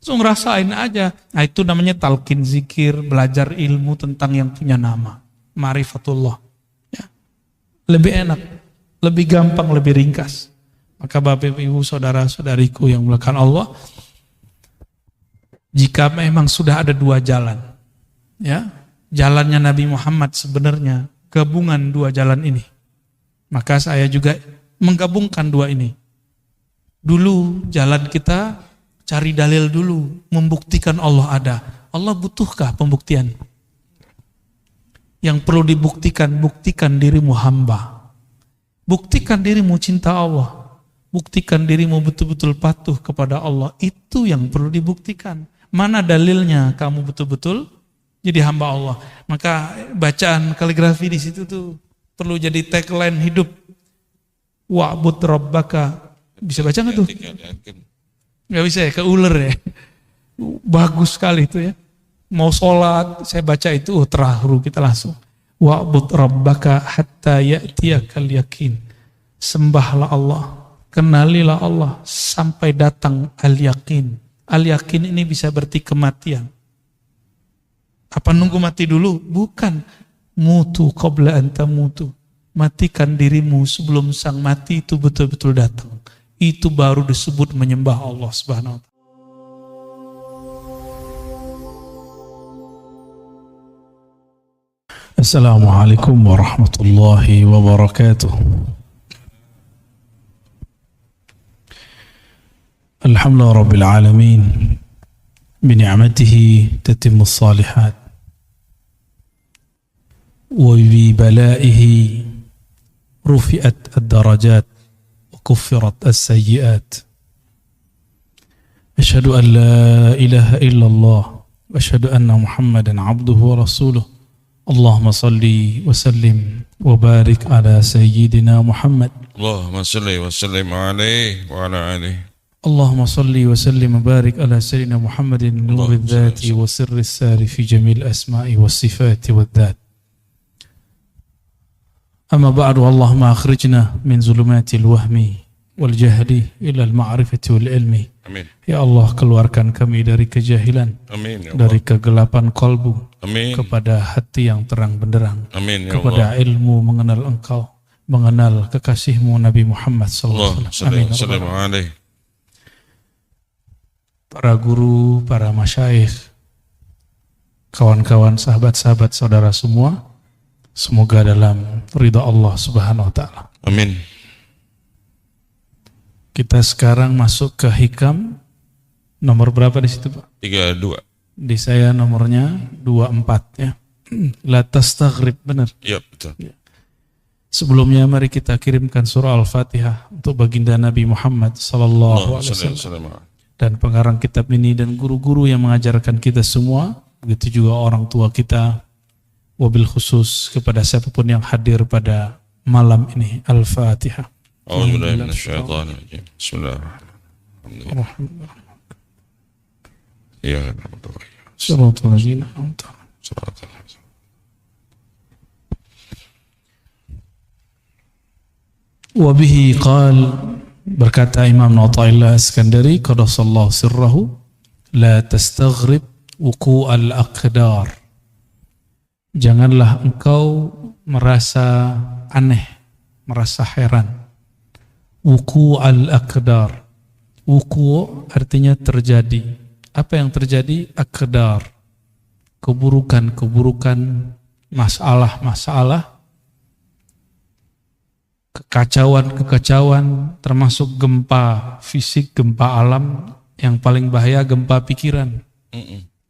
Langsung ngerasain aja. Nah itu namanya talqin zikir, belajar ilmu tentang yang punya nama. Ma'rifatullah. Ya. Lebih enak, lebih gampang, lebih ringkas. Maka Bapak Ibu saudara-saudariku yang dimuliakan Allah, jika memang sudah ada dua jalan, ya, jalannya Nabi Muhammad sebenarnya gabungan dua jalan ini, maka saya juga menggabungkan dua ini. Dulu jalan kita cari dalil dulu, membuktikan Allah ada. Allah butuhkah pembuktian? Yang perlu dibuktikan, buktikan dirimu hamba. Buktikan dirimu cinta Allah. Buktikan dirimu betul-betul patuh kepada Allah. Itu yang perlu dibuktikan. Mana dalilnya kamu betul-betul jadi hamba Allah. Maka bacaan kaligrafi di situ tuh perlu jadi tagline hidup. Wa'bud rabbaka. Bisa baca nggak tuh? Nggak bisa ya, keuler ya. Bagus sekali itu ya. Mau sholat, saya baca itu terharu kita langsung. Wa'bud rabbaka hatta ya'tiyakal yakin. Sembahlah Allah. Kenalilah Allah sampai datang al-yakin. Al-yakin ini bisa berarti kematian. Apa nunggu mati dulu? Bukan. Mutu qabla an tamutu. Matikan dirimu sebelum sang mati itu betul-betul datang. Itu baru disebut menyembah Allah Subhanahu wa ta'ala. Assalamualaikum warahmatullahi wabarakatuh. Alhamdulillah Rabbil Alamin Bini'amatihi tatimmus salihat Wa bibalaihi Rufi'at ad-darajat Wa kuffirat as-sayyiat Ashhadu an la ilaha illallah Wa ashhadu anna Muhammadan abduhu wa rasuluh Allahumma salli wa sallim Wa barik ala sayyidina Muhammad Allahumma salli wa sallim alaihi wa ala alihi اللهم صل وسلم وبارك على سيدنا محمد نور الذات وسر السار في جميع الأسماء والصفات والذات أما بعد اللهم أخرجنا من ظلمات الوهم والجهل إلى المعرفة والعلم Amin. Ya Allah, keluarkan kami dari kejahilan, Amin, ya dari kegelapan kalbu, Amin. kepada hati yang terang benderang, Amin, ya kepada Allah. ilmu mengenal Engkau, mengenal kekasihmu Nabi Muhammad Allah SAW. Amin. sallallahu alaihi. Para guru, para masyayikh, kawan-kawan, sahabat-sahabat, saudara semua, semoga dalam ridha Allah Subhanahu wa ta'ala. Amin. Kita sekarang masuk ke hikam nomor berapa di situ, Pak? 32. Di saya nomornya 24 ya. La tastaghrib, benar. Iya, betul. Sebelumnya mari kita kirimkan surah Al-Fatihah untuk baginda Nabi Muhammad sallallahu alaihi wasallam. Dan pengarang kitab ini dan guru-guru yang mengajarkan kita semua, begitu juga orang tua kita, wabil khusus kepada siapapun yang hadir pada malam ini. Al-Fatihah. A'udzubillahi minasyaitonir rajim. Bismillahirrahmanirrahim. Iya, Shiratal ladzina an'amta alaihim. Wa bihi qala, berkata Imam Athaillah Iskandari qaddasallahu sirrahu, la tastaghrib wuqu'al aqdar. Janganlah engkau merasa aneh, merasa heran. Wuqu'al aqdar. Wuku' artinya terjadi. Apa yang terjadi? Aqdar. Keburukan-keburukan, masalah-masalah, kekacauan-kekacauan, termasuk gempa fisik, gempa alam, yang paling bahaya gempa pikiran.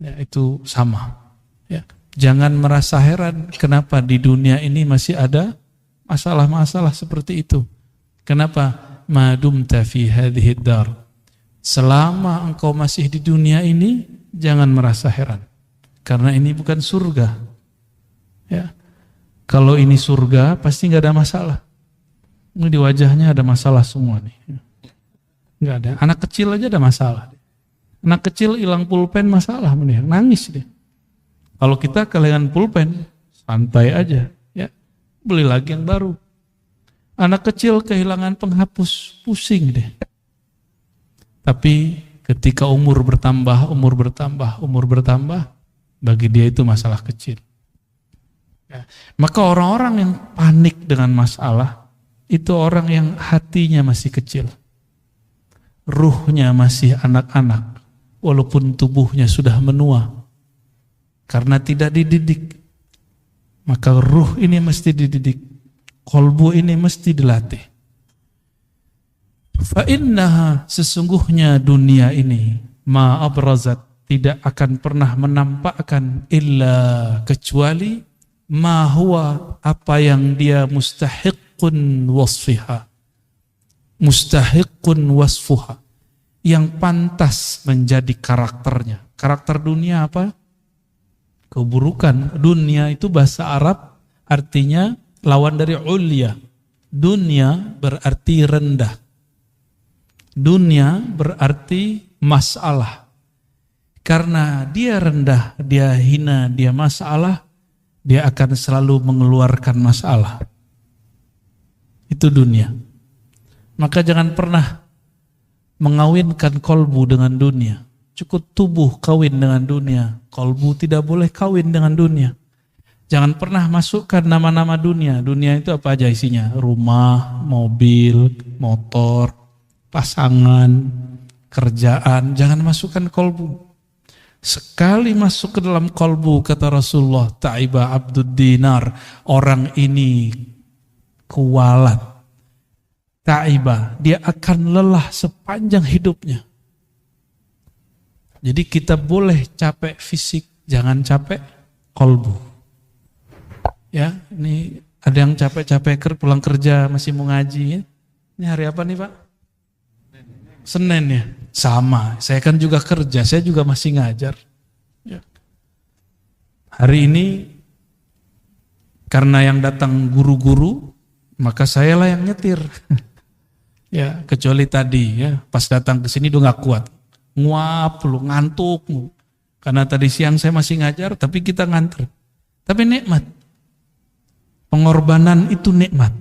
Ya, itu sama. Ya. Jangan merasa heran kenapa di dunia ini masih ada masalah-masalah seperti itu. Kenapa? Madumta fi hadhihi dar. Selama engkau masih di dunia ini, jangan merasa heran. Karena ini bukan surga. Ya. Kalau ini surga, pasti nggak ada masalah. Ini di wajahnya ada masalah semua nih. Enggak ada. Anak kecil aja ada masalah. Anak kecil hilang pulpen masalah, nangis dia. Kalau kita kehilangan pulpen, santai aja, ya. Beli lagi yang baru. Anak kecil kehilangan penghapus, pusing deh. Tapi Ketika umur bertambah, bagi dia itu masalah kecil. Ya. Maka orang-orang yang panik dengan masalah, itu orang yang hatinya masih kecil. Ruhnya masih anak-anak, walaupun tubuhnya sudah menua. Karena tidak dididik. Maka ruh ini mesti dididik. Kolbu ini mesti dilatih. Fa'innaha, sesungguhnya dunia ini, ma'abrazat, tidak akan pernah menampakkan illa kecuali ma huwa, apa yang dia mustahiqqun wasfiha, mustahiqqun wasfuha, yang pantas menjadi karakternya. Karakter dunia apa? Keburukan. Dunia itu bahasa Arab artinya lawan dari ulya. Dunia berarti rendah. Dunia berarti masalah. Karena dia rendah, dia hina, dia masalah, dia akan selalu mengeluarkan masalah. Itu dunia. Maka jangan pernah mengawinkan kolbu dengan dunia. Cukup tubuh kawin dengan dunia. Kolbu tidak boleh kawin dengan dunia. Jangan pernah masukkan nama-nama dunia. Dunia itu apa aja isinya? Rumah, mobil, motor, pasangan, kerjaan. Jangan masukkan kolbu. Sekali masuk ke dalam kolbu, kata Rasulullah, ta'iba abdud dinar, orang ini kualat. Ta'iba, dia akan lelah sepanjang hidupnya. Jadi kita boleh capek fisik, jangan capek kolbu. Ya, ini ada yang capek-capek pulang kerja masih mau ngaji. Ya. Ini hari apa nih Pak? Senin ya. Sama, saya kan juga kerja, saya juga masih ngajar. Ya. Hari ini karena yang datang guru-guru, maka saya lah yang nyetir. Ya, kecuali tadi ya, pas datang ke sini udah nggak kuat, nguap lu, ngantuk lu. Karena tadi siang saya masih ngajar, tapi kita nganter. Tapi nikmat, pengorbanan itu nikmat,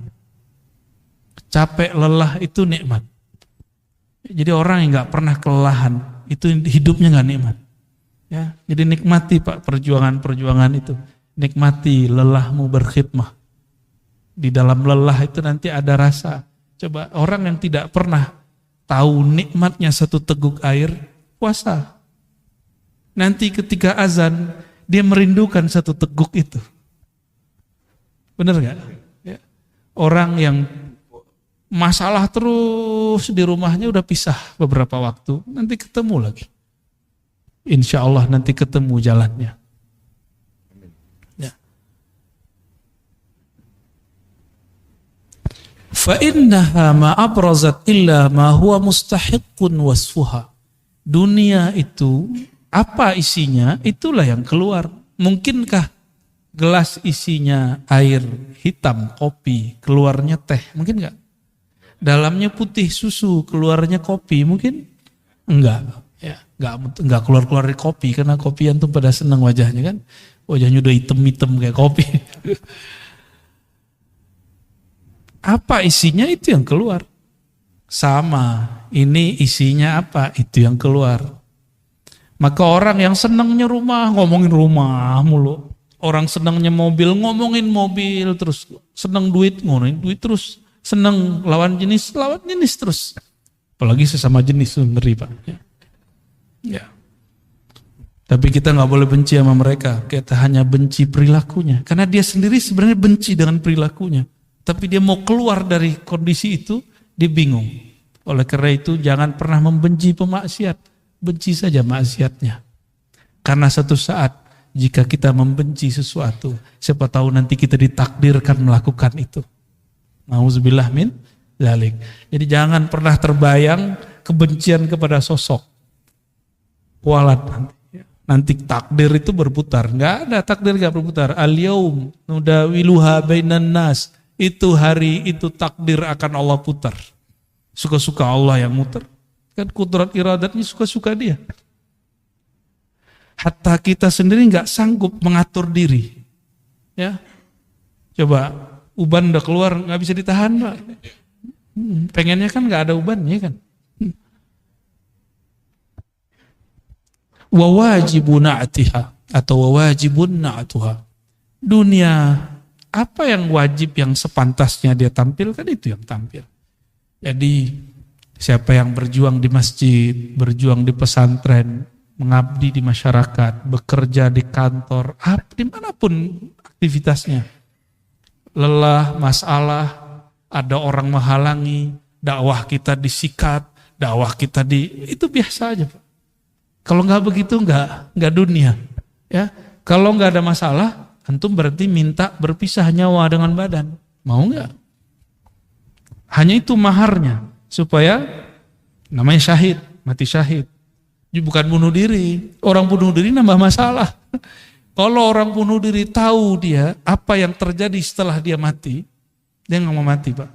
capek lelah itu nikmat. Jadi orang yang nggak pernah kelelahan itu hidupnya nggak nikmat. Ya, jadi nikmati Pak perjuangan itu. Nikmati lelahmu berkhidmah. Di dalam lelah itu nanti ada rasa. Coba orang yang tidak pernah tahu nikmatnya satu teguk air, puasa. Nanti ketika azan dia merindukan satu teguk itu. Benar nggak? Ya. Orang yang masalah terus di rumahnya udah pisah beberapa waktu, nanti ketemu lagi. Insya Allah nanti ketemu jalannya. Ya. Fa innaha ma abrazat illa ma huwa mustahiqqun wasfuha. Dunia itu apa isinya, itulah yang keluar. Mungkinkah gelas isinya air hitam, kopi, keluarnya teh? Mungkin enggak? Dalamnya putih susu, keluarnya kopi, mungkin enggak, ya, enggak keluar dari kopi, karena kopi antum pada senang wajahnya kan, wajahnya udah hitam-hitam kayak kopi. Apa isinya itu yang keluar. Sama, ini isinya apa, itu yang keluar. Maka orang yang senangnya rumah, ngomongin rumah mulu. Orang senangnya mobil, ngomongin mobil terus. Senang duit, ngomongin duit terus. Senang lawan jenis terus. Apalagi sesama jenis, ngeri Pak. Ya. Tapi kita nggak boleh benci sama mereka. Kita hanya benci perilakunya. Karena dia sendiri sebenarnya benci dengan perilakunya. Tapi dia mau keluar dari kondisi itu, dia bingung. Oleh karena itu jangan pernah membenci pemaksiat. Benci saja maksiatnya. Karena satu saat jika kita membenci sesuatu, siapa tahu nanti kita ditakdirkan melakukan itu. Nauzubillah min dzalik. Jadi jangan pernah terbayang kebencian kepada sosok. Kualat nanti. Nanti takdir itu berputar. Enggak ada takdir enggak berputar. Al-yaum nudawiluha bainan nas. Itu hari itu takdir akan Allah putar. Suka-suka Allah yang muter. Kan kudrat iradatnya suka-suka dia. Hatta kita sendiri enggak sanggup mengatur diri. Ya. Coba uban udah keluar, nggak bisa ditahan Pak. Pengennya kan nggak ada ubannya kan. wa wajibun na'tiha atau wa wajibun na'tuha. Dunia, apa yang wajib yang sepantasnya dia tampilkan itu yang tampil. Jadi siapa yang berjuang di masjid, berjuang di pesantren, mengabdi di masyarakat, bekerja di kantor, dimanapun aktivitasnya, lelah, masalah, ada orang menghalangi, dakwah kita disikat, dakwah kita itu biasa aja, Pak. Kalau nggak begitu nggak dunia, ya. Kalau nggak ada masalah, antum berarti minta berpisah nyawa dengan badan, mau nggak? Hanya itu maharnya supaya namanya syahid, mati syahid. Bukan bunuh diri. Orang bunuh diri nambah masalah. Kalau orang bunuh diri tahu dia apa yang terjadi setelah dia mati, dia nggak mau mati, Pak.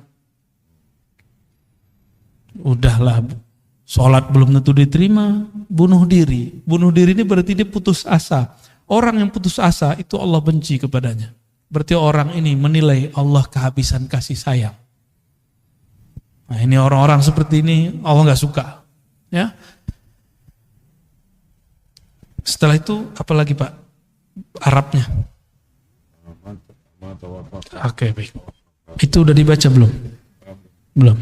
Udahlah, sholat belum tentu diterima, bunuh diri. Bunuh diri ini berarti dia putus asa. Orang yang putus asa itu Allah benci kepadanya. Berarti orang ini menilai Allah kehabisan kasih sayang. Nah, ini orang-orang seperti ini Allah nggak suka, ya. Setelah itu apa lagi, Pak? Arabnya. Oke, baik. Itu udah dibaca belum? Belum.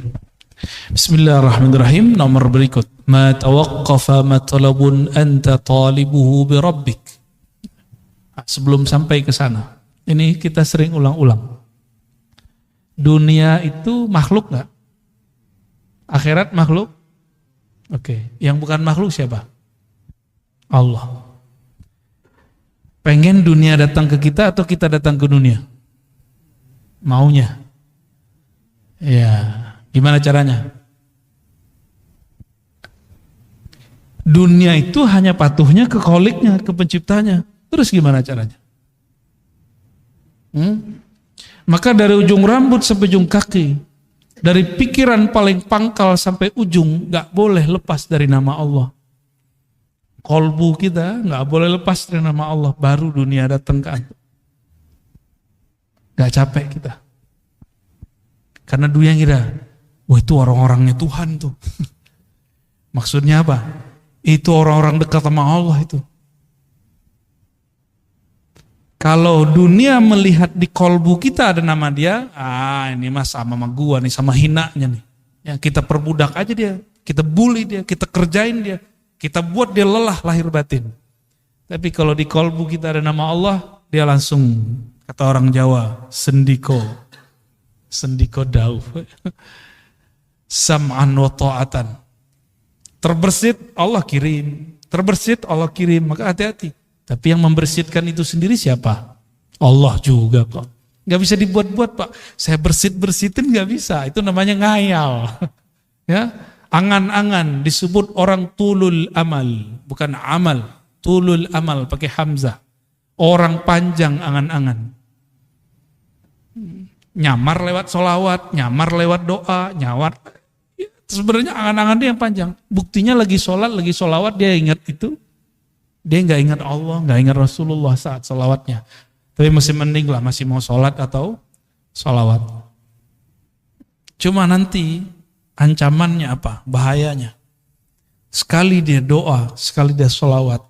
Bismillahirrahmanirrahim. Nomor berikut. Ma tawaqqafa matlabun anta talibuhu bi rabbik. Sebelum sampai ke sana, ini kita sering ulang-ulang. Dunia itu makhluk nggak? Akhirat makhluk? Oke. Yang bukan makhluk siapa? Allah. Pengen dunia datang ke kita atau kita datang ke dunia? Maunya. Ya, gimana caranya? Dunia itu hanya patuhnya ke kholiknya, ke penciptanya. Terus gimana caranya? Maka dari ujung rambut sampai ujung kaki, dari pikiran paling pangkal sampai ujung, gak boleh lepas dari nama Allah. Kolbu kita nggak boleh lepas dari nama Allah, baru dunia datang ke antum. Nggak capek kita, karena dunia kira, wah itu orang-orangnya Tuhan tuh. Maksudnya apa? Itu orang-orang dekat sama Allah itu. Kalau dunia melihat di kolbu kita ada nama dia, ini mah sama gua nih, sama hinanya nih. Ya kita perbudak aja dia, kita bully dia, kita kerjain dia. Kita buat dia lelah lahir batin. Tapi kalau di kolbu kita ada nama Allah, dia langsung, kata orang Jawa, sendiko dauf. Sam'an wa ta'atan. Terbersit Allah kirim, maka hati-hati. Tapi yang membersihkan itu sendiri siapa? Allah juga kok. Gak bisa dibuat-buat, Pak. Saya bersihin gak bisa, itu namanya ngayal. Ya. Angan-angan disebut orang tulul amal, bukan amal, tulul amal pakai hamzah. Orang panjang angan-angan. Nyamar lewat sholawat, nyamar lewat doa, nyawar. Sebenarnya angan-angan dia yang panjang. Buktinya lagi sholat, lagi sholawat dia ingat itu. Dia nggak ingat Allah, nggak ingat Rasulullah saat sholawatnya. Tapi masih mending lah, masih mau sholat atau sholawat. Cuma nanti ancamannya apa? Bahayanya. Sekali dia doa, sekali dia sholawat,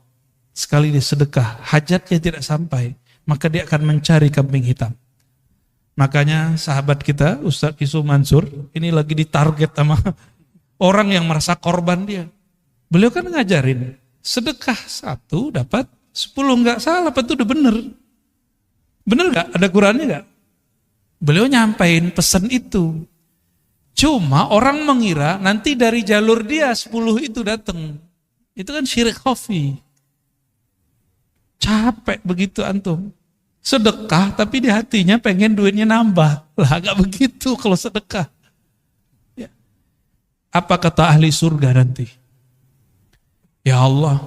sekali dia sedekah, hajatnya tidak sampai, maka dia akan mencari kambing hitam. Makanya sahabat kita, Ustaz Yusuf Mansur, ini lagi ditarget sama orang yang merasa korban dia. Beliau kan ngajarin, sedekah 1 dapat 10, nggak salah, itu udah bener. Bener nggak? Ada Qurannya nggak? Beliau nyampain pesan itu. Cuma orang mengira nanti dari jalur dia 10 itu datang. Itu kan syirik khafi. Capek begitu antum. Sedekah tapi di hatinya pengen duitnya nambah. Lah gak begitu kalau sedekah. Ya. Apa kata ahli surga nanti? Ya Allah,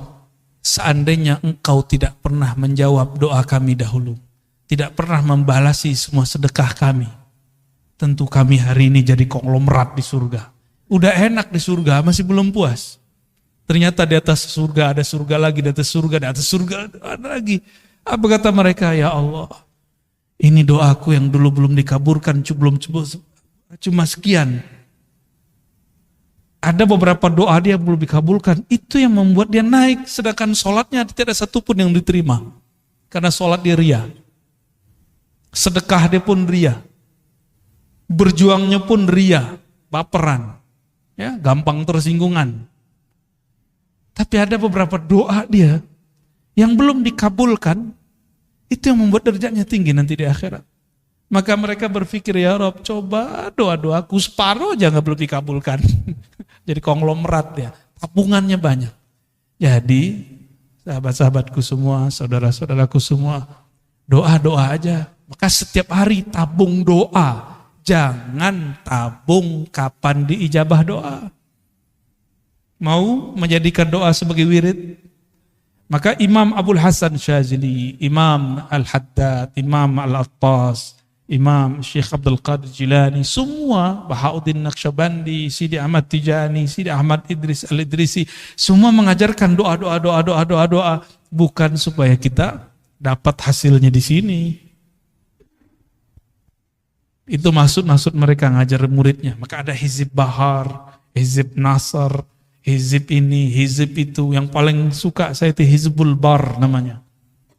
seandainya engkau tidak pernah menjawab doa kami dahulu, tidak pernah membalasi semua sedekah kami, tentu kami hari ini jadi konglomerat di surga. Udah enak di surga, masih belum puas. Ternyata di atas surga ada surga lagi, di atas surga ada lagi. Apa kata mereka? Ya Allah, ini doaku yang dulu belum dikabulkan, cuma sekian. Ada beberapa doa dia belum dikabulkan. Itu yang membuat dia naik. Sedangkan sholatnya tidak ada satupun yang diterima. Karena sholat dia ria. Sedekah dia pun ria. Berjuangnya pun ria. Baperan. Ya, gampang tersinggungan. Tapi ada beberapa doa dia yang belum dikabulkan. Itu yang membuat derajatnya tinggi nanti di akhirat. Maka mereka berpikir, ya Rob, coba doa-doaku separuh aja nggak belum dikabulkan. Jadi konglomerat ya, tabungannya banyak. Jadi sahabat-sahabatku semua, saudara-saudaraku semua, doa-doa aja. Maka setiap hari tabung doa. Jangan tabung kapan diijabah doa. Mau menjadikan doa sebagai wirid? Maka Imam Abul Hasan Syazili, Imam Al-Haddad, Imam Al-Attas, Imam Syekh Abdul Qadir Jilani, semua, Bahauddin Naqsyabandi, Sidi Ahmad Tijani, Sidi Ahmad Idris Al-Idrisi, semua mengajarkan doa, bukan supaya kita dapat hasilnya di sini. Itu maksud mereka ngajar muridnya. Maka ada Hizib Bahar, Hizib Nasr, Hizib ini, Hizib itu. Yang paling suka saya itu Hizbul Bar namanya.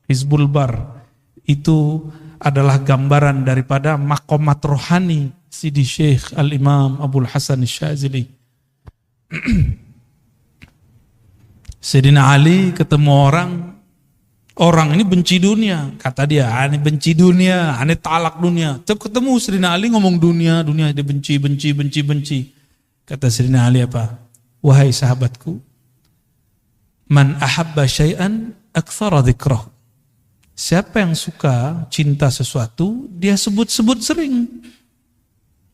Hizbul Bar. Itu adalah gambaran daripada maqamat rohani Sidi Syekh Al-Imam Abul Hasan Syazili. Sayyidina Ali ketemu orang ini benci dunia, kata dia, ini benci dunia, ini talak dunia. Tiap ketemu Sayyidina Ali ngomong dunia dia benci. Kata Sayyidina Ali apa? Wahai sahabatku, man ahabba syai'an aktsara dzikrah. Siapa yang suka cinta sesuatu, dia sebut-sebut sering.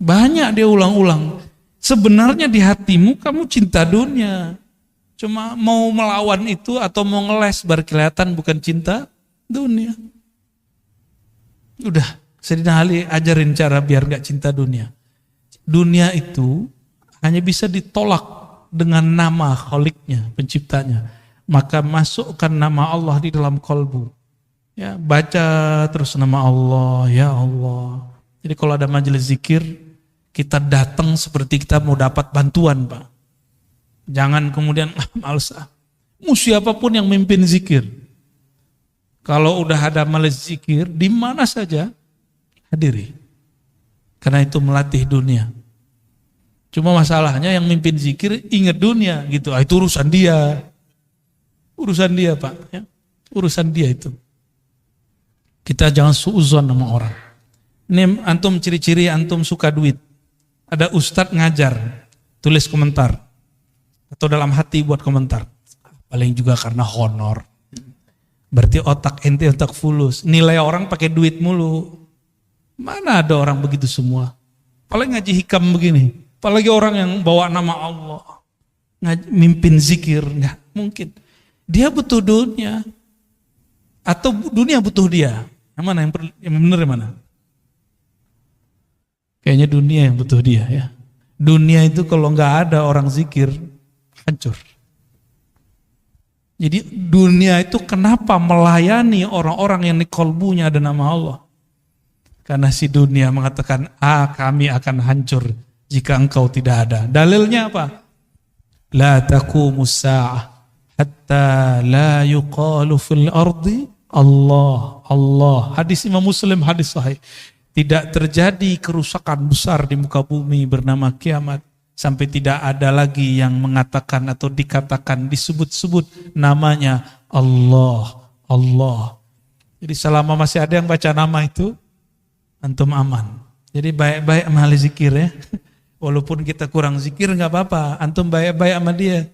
Banyak dia ulang-ulang. Sebenarnya di hatimu kamu cinta dunia. Cuma mau melawan itu atau mau ngeles baru kelihatan bukan cinta dunia. Udah, Sayyidina Ali ajarin cara biar gak cinta dunia. Dunia itu hanya bisa ditolak dengan nama Kholiknya, penciptanya. Maka masukkan nama Allah di dalam kolbu. Ya, baca terus nama Allah, ya Allah. Jadi kalau ada majelis zikir, kita datang seperti kita mau dapat bantuan, Pak. Jangan kemudian males. Mau siapapun yang mimpin zikir. Kalau udah ada majelis zikir, di mana saja hadiri. Karena itu melatih dunia. Cuma masalahnya yang mimpin zikir ingat dunia gitu. Itu urusan dia. Urusan dia, Pak, ya. Urusan dia itu. Kita jangan suuzon sama orang. Ini antum ciri-ciri antum suka duit. Ada ustadz ngajar, tulis komentar. Atau dalam hati buat komentar. Paling juga karena honor. Berarti otak ente otak fulus. Nilai orang pakai duit mulu. Mana ada orang begitu semua. Paling ngaji hikam begini. Apalagi orang yang bawa nama Allah. Mimpin zikir. Nggak mungkin. Dia butuh dunia. Atau dunia butuh dia. Yang mana? Yang benar yang mana? Kayaknya dunia yang butuh dia ya. Dunia itu kalau nggak ada orang zikir, hancur. Jadi dunia itu kenapa melayani orang-orang yang di kolbunya ada nama Allah? Karena si dunia mengatakan, kami akan hancur jika engkau tidak ada. Dalilnya apa? La taqumus sa'ah hatta la yuqalu fil ardi Allah, Allah. Hadis Imam Muslim, hadis sahih. Tidak terjadi kerusakan besar di muka bumi bernama kiamat sampai tidak ada lagi yang mengatakan atau dikatakan disebut-sebut namanya Allah, Allah. Jadi selama masih ada yang baca nama itu, antum aman. Jadi baik-baik sama ahli zikir ya. Walaupun kita kurang zikir nggak apa-apa, antum baik-baik sama dia.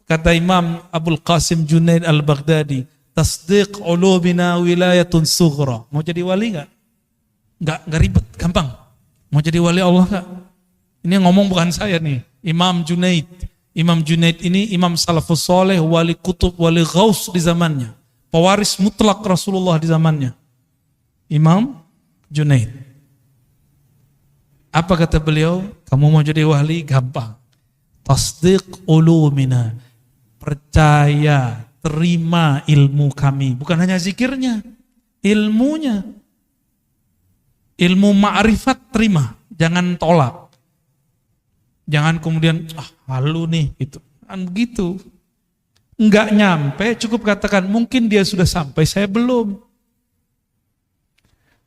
Kata Imam Abul Qasim Junaid Al-Baghdadi, tasdiq ulubina wilayatun sughra. Mau jadi wali enggak? Enggak ribet, gampang. Mau jadi wali Allah enggak? Ini yang ngomong bukan saya nih, Imam Junaid. Imam Junaid ini imam salafus soleh, wali kutub, wali ghaus di zamannya. Pewaris mutlak Rasulullah di zamannya. Imam Junaid. Apa kata beliau? Kamu mau jadi wali? Gampang. Tasdiq ulumina. Percaya, terima ilmu kami. Bukan hanya zikirnya, ilmunya. Ilmu ma'rifat terima, jangan tolak. Jangan kemudian halu nih gitu. Kan begitu. Enggak nyampe, cukup katakan mungkin dia sudah sampai, saya belum.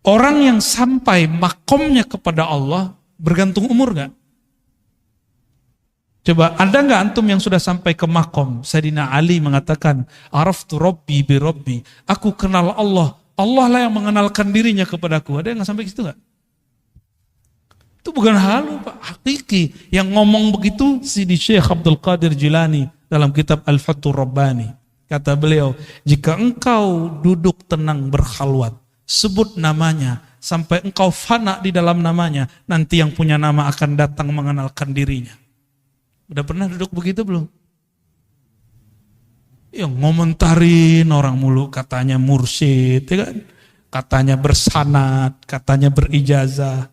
Orang yang sampai makomnya kepada Allah bergantung umur enggak? Coba, ada enggak antum yang sudah sampai ke makom? Sayyidina Ali mengatakan, araftu rabbi bi rabbi. Aku kenal Allah. Allah lah yang mengenalkan dirinya kepadaku. Ada yang sampai ke situ enggak? Itu bukan halu, Pak, hakiki. Yang ngomong begitu Sidi Syekh Abdul Qadir Jilani dalam kitab Al-Fathur Rabbani. Kata beliau, jika engkau duduk tenang berkhalwat, sebut namanya, sampai engkau fana di dalam namanya, nanti yang punya nama akan datang mengenalkan dirinya. Udah pernah duduk begitu belum? Ya ngomentarin orang mulu, katanya mursyid, ya kan? Katanya bersanad, katanya berijazah.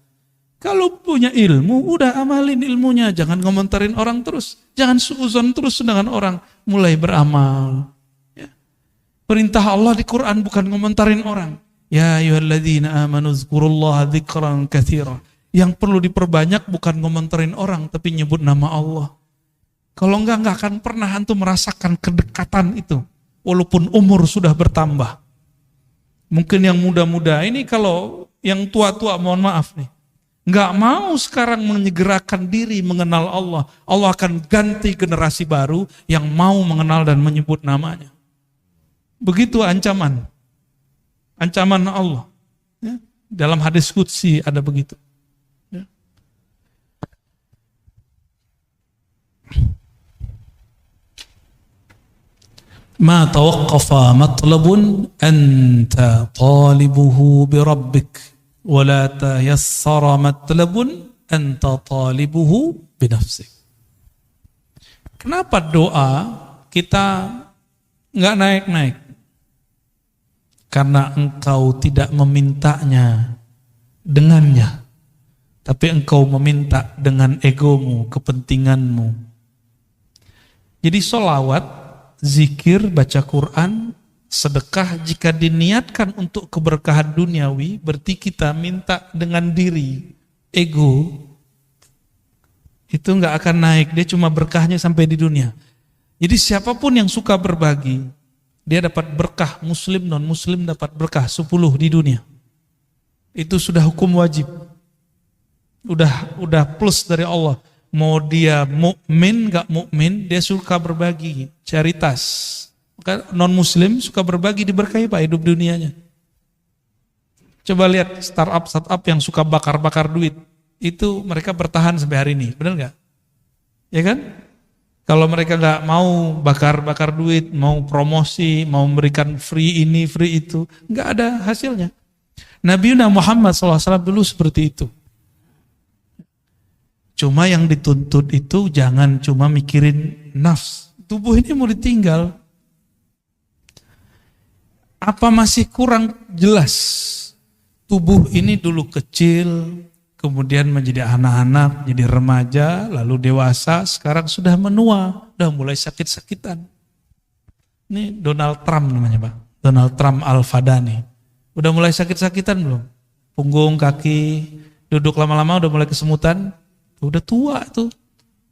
Kalau punya ilmu, udah amalin ilmunya. Jangan ngomentarin orang terus. Jangan suuzon terus dengan orang. Mulai beramal. Ya. Perintah Allah di Quran bukan ngomentarin orang. Ya ayyuhalladzina amanu dzkurullaha dzikran katsira. Yang perlu diperbanyak bukan ngomentarin orang, tapi nyebut nama Allah. Kalau enggak akan pernah antum merasakan kedekatan itu. Walaupun umur sudah bertambah. Mungkin yang muda-muda ini, kalau yang tua-tua mohon maaf nih. Enggak mau sekarang menyegerakan diri mengenal Allah. Allah akan ganti generasi baru yang mau mengenal dan menyebut namanya. Begitu ancaman. Ancaman Allah. Ya. Dalam hadis qudsi ada begitu. Ya. Ma tawaqqafa matlabun anta talibuhu bi rabbik. ولا تيسر مطلب أنت طالبه بنفسك. Kenapa doa kita nggak naik-naik? Karena engkau tidak memintanya dengannya, tapi engkau meminta dengan egomu, kepentinganmu. Jadi sholawat, zikir, baca Quran, sedekah jika diniatkan untuk keberkahan duniawi, berarti kita minta dengan diri, ego, itu nggak akan naik, dia cuma berkahnya sampai di dunia. Jadi siapapun yang suka berbagi, dia dapat berkah, muslim, non muslim dapat berkah 10 di dunia. Itu sudah hukum wajib. Udah plus dari Allah. Mau dia mukmin nggak mukmin, dia suka berbagi, charitas. Non-muslim suka berbagi, diberkahi Pak hidup dunianya. Coba lihat startup yang suka bakar-bakar duit, itu mereka bertahan sampai hari ini, benar nggak? Ya kan? Kalau mereka nggak mau bakar-bakar duit, mau promosi, mau memberikan free ini, free itu, nggak ada hasilnya. Nabi Muhammad SAW dulu seperti itu. Cuma yang dituntut itu jangan cuma mikirin nafs. Tubuh ini mau ditinggal. Apa masih kurang jelas? Tubuh ini dulu kecil, kemudian menjadi anak-anak, jadi remaja, lalu dewasa, sekarang sudah menua, udah mulai sakit-sakitan. Ini Donald Trump namanya Pak, Donald Trump Al-Fadani. Udah mulai sakit-sakitan belum? Punggung, kaki, duduk lama-lama udah mulai kesemutan, udah tua tuh,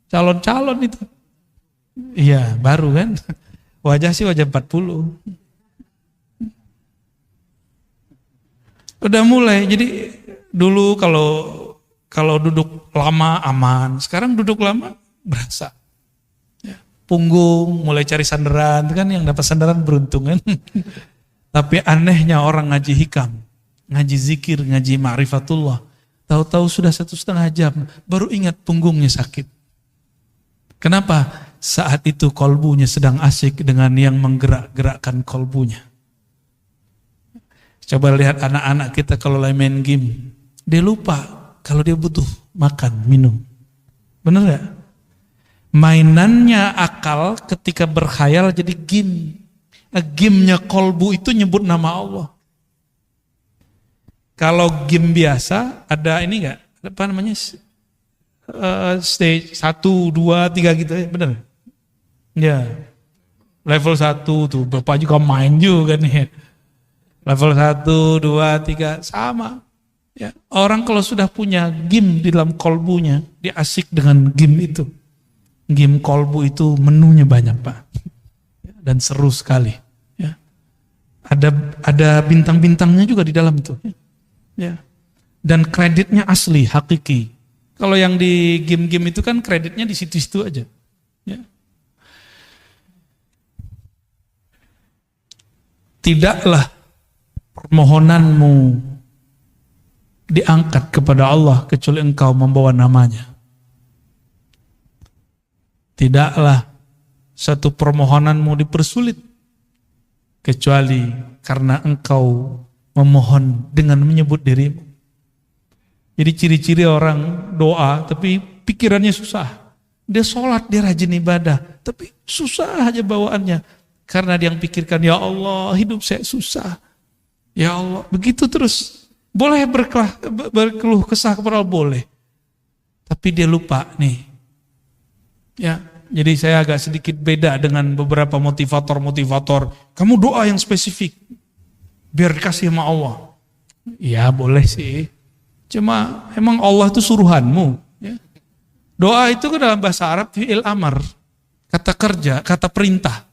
calon-calon itu. Iya, baru kan, wajah sih wajah 40. Udah mulai, jadi dulu kalau duduk lama aman, sekarang duduk lama berasa. Ya, punggung mulai cari sandaran, kan yang dapat sandaran beruntung kan. Tapi anehnya orang ngaji hikam, ngaji zikir, ngaji ma'rifatullah, tahu-tahu sudah 1,5 jam, baru ingat punggungnya sakit. Kenapa? Saat itu kolbunya sedang asyik dengan yang menggerak-gerakkan kolbunya. Coba lihat anak-anak kita kalau lagi main game, dia lupa kalau dia butuh makan, minum. Benar gak? Mainannya akal ketika berkhayal jadi game. Nah, game-nya kolbu itu nyebut nama Allah. Kalau game biasa ada ini gak? Apa namanya? Stage 1, 2, 3 gitu ya, benar? Ya. Level 1 tuh, Bapak juga main juga nih. Level 1, 2, 3 sama. Ya, orang kalau sudah punya game di dalam kolbunya, dia asik dengan game itu. Game kolbu itu menunya banyak, Pak. Dan seru sekali. Ya. Ada bintang-bintangnya juga di dalam itu. Ya. Dan kreditnya asli, hakiki. Kalau yang di game-game itu kan kreditnya di situ-situ aja. Ya. Tidaklah permohonanmu diangkat kepada Allah kecuali engkau membawa namanya. Tidaklah satu permohonanmu dipersulit kecuali karena engkau memohon dengan menyebut dirimu. Jadi ciri-ciri orang doa tapi pikirannya susah. Dia sholat, dia rajin ibadah, tapi susah aja bawaannya. Karena dia yang pikirkan, ya Allah hidup saya susah. Ya Allah, begitu terus. Boleh berkeluh kesah kepada Allah, boleh. Tapi dia lupa nih. Ya, jadi saya agak sedikit beda dengan beberapa motivator. Kamu doa yang spesifik. Biar dikasih sama Allah. Ya boleh sih. Cuma emang Allah itu suruhanmu. Ya. Doa itu kan dalam bahasa Arab fi'il amar. Kata kerja, kata perintah.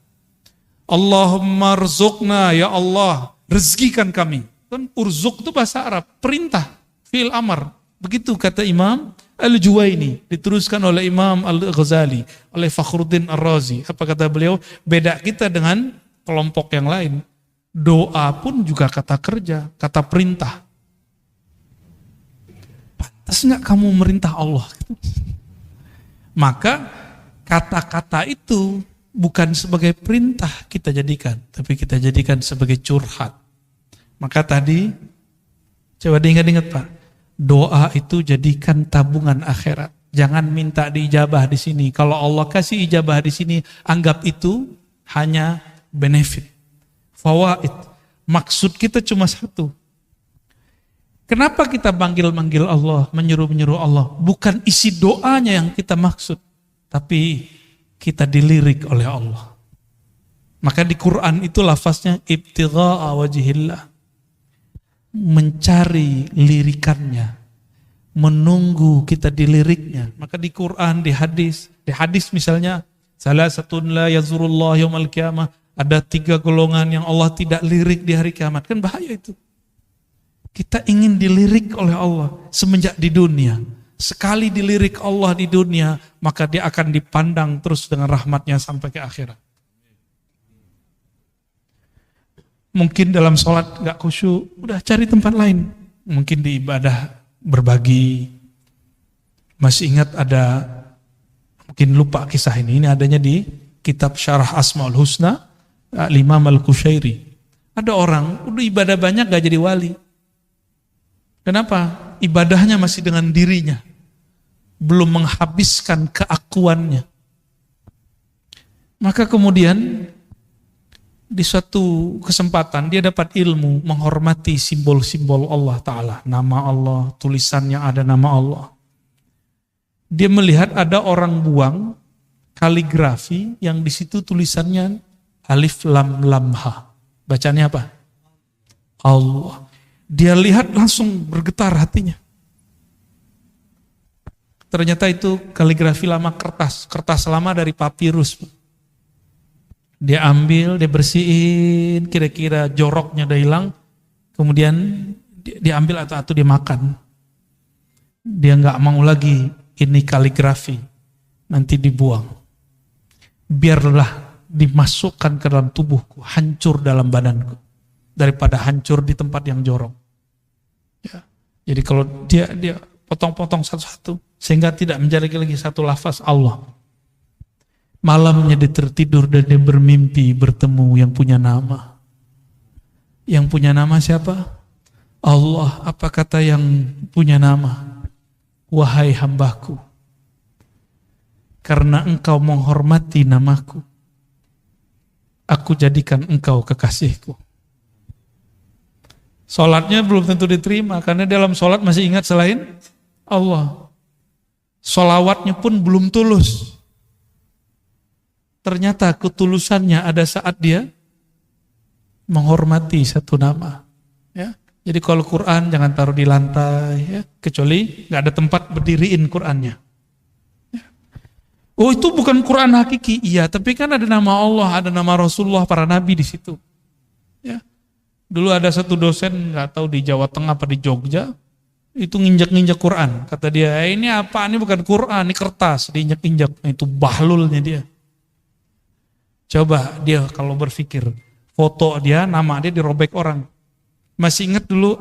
Allahumma rzuqna, ya Allah, rezekikan kami. Kan urzuk itu bahasa Arab, perintah, fi'il amar. Begitu kata Imam Al-Juwaini, diteruskan oleh Imam Al-Ghazali, oleh Fakhruddin Ar-Razi. Apa kata beliau? Beda kita dengan kelompok yang lain. Doa pun juga kata kerja, kata perintah. Pantas nggak kamu merintah Allah? Maka kata-kata itu bukan sebagai perintah kita jadikan, tapi kita jadikan sebagai curhat. Maka tadi, coba diingat-ingat Pak, doa itu jadikan tabungan akhirat. Jangan minta diijabah di sini. Kalau Allah kasih ijabah di sini, anggap itu hanya benefit, fawaid. Maksud kita cuma satu. Kenapa kita manggil-manggil Allah, menyuruh-menyuruh Allah? Bukan isi doanya yang kita maksud, tapi kita dilirik oleh Allah. Maka di Quran itu lafaznya ibtigha'a wajhillah. Mencari lirikannya, menunggu kita diliriknya. Maka di Quran, di hadis misalnya, salah satun la yazurullah yaumal qiyamah, ada 3 golongan yang Allah tidak lirik di hari kiamat. Kan bahaya itu. Kita ingin dilirik oleh Allah semenjak di dunia. Sekali dilirik Allah di dunia, maka dia akan dipandang terus dengan rahmatnya sampai ke akhirat. Mungkin dalam sholat gak khusyuk, udah cari tempat lain. Mungkin di ibadah berbagi. Masih ingat ada, mungkin lupa kisah ini adanya di kitab Syarah Asmaul Husna, Imam Al-Qushairi. Ada orang, udah ibadah banyak gak jadi wali. Kenapa? Ibadahnya masih dengan dirinya. Belum menghabiskan keakuannya. Maka kemudian di suatu kesempatan dia dapat ilmu menghormati simbol-simbol Allah Ta'ala. Nama Allah, tulisannya ada nama Allah. Dia melihat ada orang buang kaligrafi yang di situ tulisannya alif lam lam ha. Bacanya apa? Allah. Dia lihat langsung bergetar hatinya. Ternyata itu kaligrafi lama kertas lama dari papirus. Dia ambil, dia bersihin, kira-kira joroknya udah hilang, kemudian dia ambil atau dia makan. Dia nggak mau lagi ini kaligrafi, nanti dibuang. Biarlah dimasukkan ke dalam tubuhku, hancur dalam badanku, daripada hancur di tempat yang jorok. Ya. Jadi kalau dia potong-potong satu-satu, sehingga tidak menjadi lagi satu lafaz Allah. Malamnya dia tertidur dan dia bermimpi bertemu yang punya nama. Yang punya nama siapa? Allah. Apa kata yang punya nama? Wahai hambaku, karena engkau menghormati namaku, aku jadikan engkau kekasihku. Sholatnya belum tentu diterima, karena dalam sholat masih ingat selain Allah. Sholawatnya pun belum tulus. Ternyata ketulusannya ada saat dia menghormati satu nama. Ya. Jadi kalau Quran jangan taruh di lantai, ya, kecuali nggak ada tempat berdiriin Qurannya. Ya. Oh itu bukan Quran hakiki, iya, tapi kan ada nama Allah, ada nama Rasulullah, para nabi di situ. Ya. Dulu ada satu dosen nggak tahu di Jawa Tengah apa di Jogja, itu nginjak-nginjak Quran. Kata dia, ini apa? Ini bukan Quran, ini kertas, diinjak-injak. Nah, itu bahlulnya dia. Coba dia kalau berpikir, foto dia, nama dia dirobek orang. Masih ingat dulu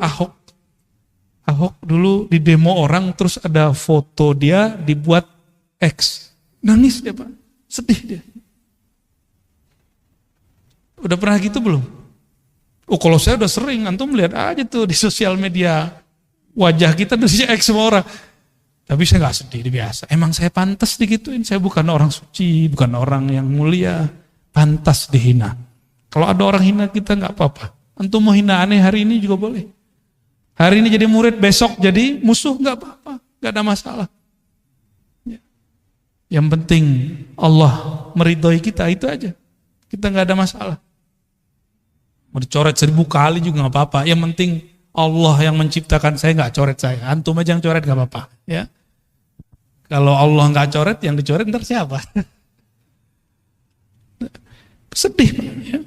Ahok dulu di demo orang, terus ada foto dia dibuat X. Nangis dia Pak, sedih dia. Udah pernah gitu belum? Oh kalau saya udah sering, antum lihat aja tuh di sosial media, wajah kita udah X semua orang. Tapi saya gak sedih, biasa. Emang saya pantas digituin, saya bukan orang suci, bukan orang yang mulia, pantas dihina. Kalau ada orang hina kita gak apa-apa. Antum mau hina aneh hari ini juga boleh. Hari ini jadi murid, besok jadi musuh, gak apa-apa, gak ada masalah. Yang penting Allah meridhoi kita, itu aja. Kita gak ada masalah. Mau dicoret 1000 kali juga gak apa-apa. Yang penting Allah yang menciptakan saya gak coret saya. Antum aja yang coret gak apa-apa. Ya. Kalau Allah gak coret, yang dicoret ntar siapa? Sedih Pak. Ya.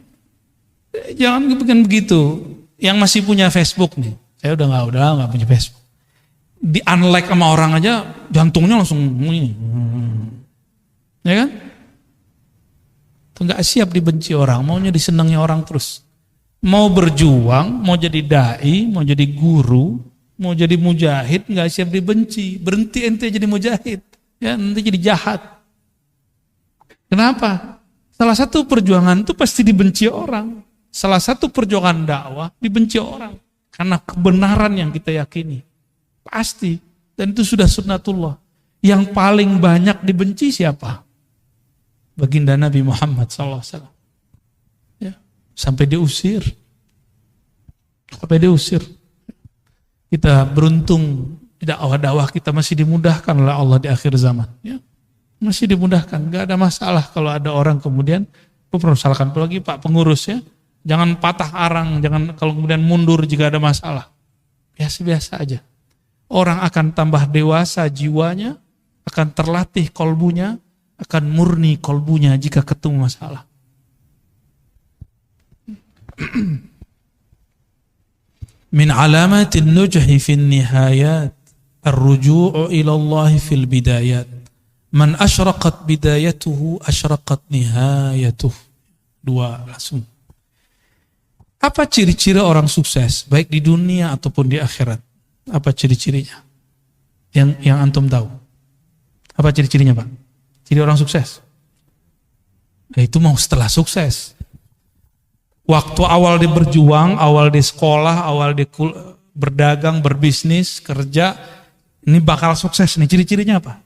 Jangan bikin begitu. Yang masih punya Facebook nih, saya udah nggak punya Facebook. Di unlike sama orang aja, jantungnya langsung ini, ya kan? Tuh nggak siap dibenci orang, maunya disenangi orang terus. Mau berjuang, mau jadi dai, mau jadi guru, mau jadi mujahid, nggak siap dibenci. Berhenti ente jadi mujahid, ya nanti jadi jahat. Kenapa? Salah satu perjuangan itu pasti dibenci orang. Salah satu perjuangan dakwah dibenci orang karena kebenaran yang kita yakini. Pasti. Dan itu sudah sunnatullah. Yang paling banyak dibenci siapa? Baginda Nabi Muhammad SAW. Ya. Sampai diusir. Kita beruntung dakwah-dakwah kita masih dimudahkan oleh Allah di akhir zaman. Ya. Masih dimudahkan. Gak ada masalah kalau ada orang kemudian, persoalkan apalagi Pak pengurus ya. Jangan patah arang, jangan kalau kemudian mundur jika ada masalah. Biasa-biasa aja. Orang akan tambah dewasa jiwanya, akan terlatih kolbunya, akan murni kolbunya jika ketemu masalah. Min alamatin nujhi fin nihayat, ar-ruju'u ila Allah fil bidayat. Man asyraqat bidayatuhu, asyraqat nihayatuh. Dua langsung. Apa ciri-ciri orang sukses, baik di dunia ataupun di akhirat? Apa ciri-cirinya? Yang antum tahu. Apa ciri-cirinya Pak? Ciri orang sukses. Nah, itu mau setelah sukses. Waktu awal dia berjuang, awal di sekolah, awal di berdagang, berbisnis, kerja, ini bakal sukses nih. Ciri-cirinya apa?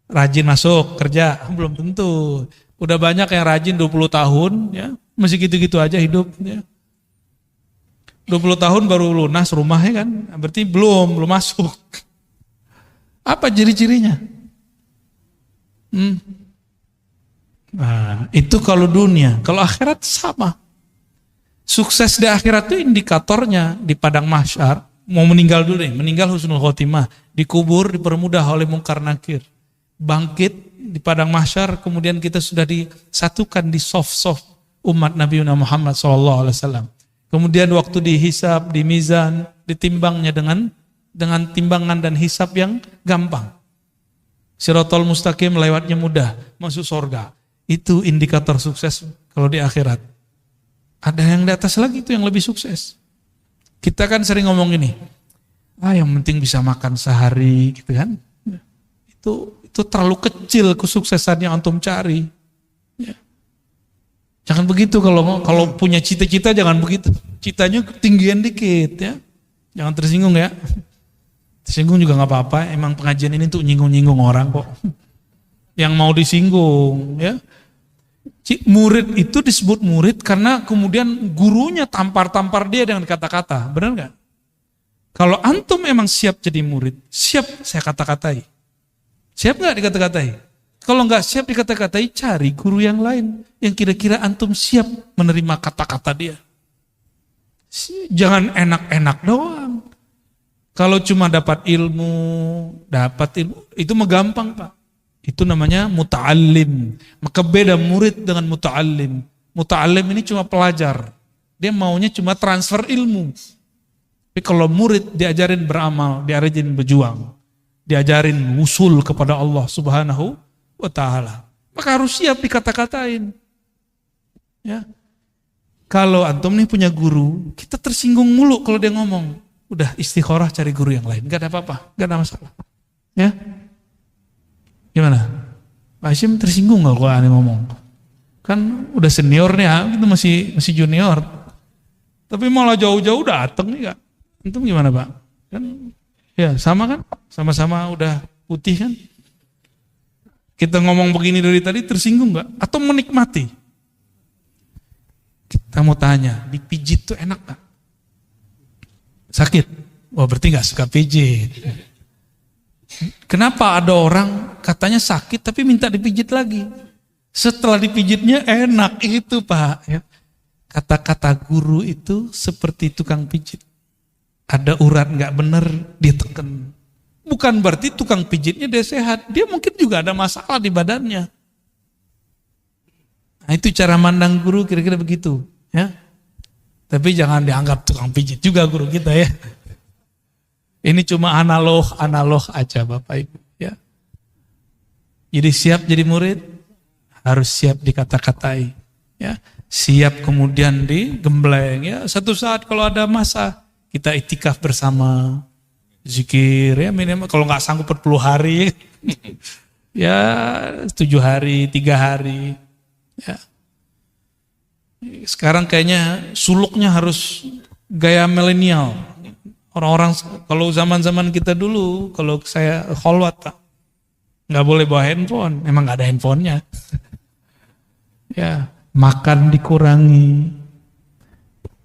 Rajin masuk kerja, belum tentu. Udah banyak yang rajin 20 tahun, ya masih gitu-gitu aja hidup. Ya. 20 tahun baru lunas rumahnya kan, berarti belum masuk. Apa ciri-cirinya? Nah, itu kalau dunia. Kalau akhirat sama. Sukses di akhirat itu indikatornya di padang mahsyar. Mau meninggal dulu nih, meninggal husnul khotimah. Dikubur, dipermudah oleh mungkar nakir. Bangkit di padang mahsyar, kemudian kita sudah disatukan di soft umat Nabi Muhammad SAW. Kemudian waktu dihisab, di mizan, ditimbangnya dengan timbangan dan hisab yang gampang. Siratal mustaqim lewatnya mudah, masuk surga. Itu indikator sukses kalau di akhirat. Ada yang di atas lagi itu yang lebih sukses. Kita kan sering ngomong ini, yang penting bisa makan sehari gitu kan. Itu terlalu kecil kesuksesan yang antum cari. Ya. Jangan begitu kalau punya cita-cita, jangan begitu. Citanya ketinggian dikit ya. Jangan tersinggung ya. Tersinggung juga nggak apa-apa. Emang pengajian ini tuh nyinggung-nyinggung orang kok. Yang mau disinggung ya. Murid itu disebut murid karena kemudian gurunya tampar-tampar dia dengan kata-kata. Benar nggak? Kalau antum emang siap jadi murid, siap saya kata-katai. Siap nggak dikata-katai? Kalau nggak siap dikata-katai, cari guru yang lain yang kira-kira antum siap menerima kata-kata dia. Jangan enak-enak doang. Kalau cuma dapat ilmu, itu mah gampang Pak. Itu namanya muta'allim. Maka beda murid dengan muta'allim. Muta'allim ini cuma pelajar. Dia maunya cuma transfer ilmu. Tapi kalau murid diajarin beramal, diajarin berjuang, diajarin usul kepada Allah Subhanahu wa Ta'ala, maka harus siap dikata-katain. Ya. Kalau antum nih punya guru, kita tersinggung mulu kalau dia ngomong. Udah istikharah cari guru yang lain, gak ada apa-apa, gak ada masalah. Ya. Gimana? Pak Hashim tersinggung gak kalau aneh ngomong? Kan udah senior nih, itu masih junior. Tapi malah jauh-jauh dateng nih Kak. Antum gimana Pak? Kan ya sama kan? Sama-sama udah putih kan? Kita ngomong begini dari tadi tersinggung gak? Atau menikmati? Kita mau tanya, dipijit tuh enak gak? Sakit? Wah berarti gak suka pijit. Kenapa ada orang katanya sakit tapi minta dipijit lagi? Setelah dipijitnya enak itu Pak. Ya. Kata-kata guru itu seperti tukang pijit. Ada urat gak bener, dia tekan. Bukan berarti tukang pijitnya dia sehat. Dia mungkin juga ada masalah di badannya. Nah, itu cara mandang guru kira-kira begitu. Ya. Tapi jangan dianggap tukang pijit juga guru kita ya. Ini cuma analog aja Bapak Ibu. Ya. Jadi siap jadi murid, harus siap dikata-katai. Ya. Siap kemudian digembleng. Ya. Satu saat kalau ada masa, kita itikaf bersama, zikir ya minimal kalau nggak sanggup 40 hari, ya 7 hari, 3 hari. Ya. Sekarang kayaknya suluknya harus gaya milenial. Orang-orang kalau zaman-zaman kita dulu, kalau saya kholwat Pak, nggak boleh bawa handphone, emang nggak ada handphonenya. Ya, makan dikurangi.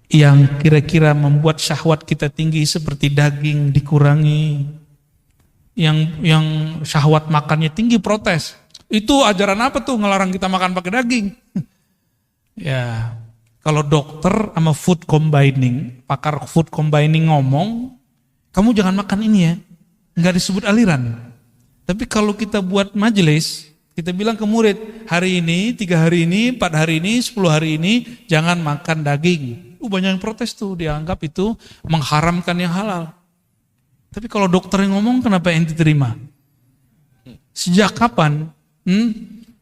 Yang kira-kira membuat syahwat kita tinggi seperti daging dikurangi. Yang syahwat makannya tinggi protes. Itu ajaran apa tuh ngelarang kita makan pakai daging? Ya, kalau dokter sama food combining, pakar food combining ngomong, kamu jangan makan ini ya, nggak disebut aliran. Tapi kalau kita buat majelis, kita bilang ke murid, hari ini, 3 hari ini, 4 hari ini, 10 hari ini, jangan makan daging. Banyak yang protes tuh, dianggap itu mengharamkan yang halal. Tapi kalau dokter yang ngomong, kenapa ente terima? Sejak kapan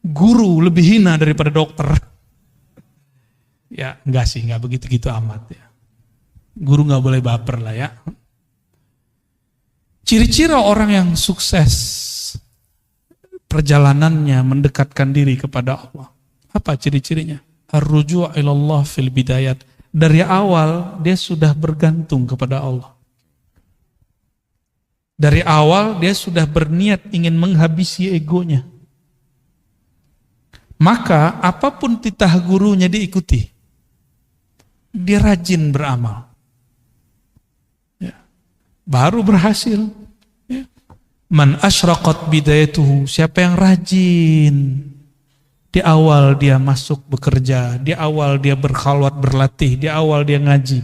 guru lebih hina daripada dokter? Ya enggak sih, enggak begitu-gitu amat ya. Guru enggak boleh baper lah ya. Ciri-ciri orang yang sukses perjalanannya mendekatkan diri kepada Allah. Apa ciri-cirinya? Ar-ruju' ilallah fil bidayat. Dari awal dia sudah bergantung kepada Allah. Dari awal dia sudah berniat ingin menghabisi egonya. Maka apapun titah gurunya diikuti. Dia rajin beramal. Ya. Baru berhasil. Ya. Man asyraqat bidayatuhu, siapa yang rajin. Di awal dia masuk bekerja, di awal dia berkhalwat berlatih, di awal dia ngaji.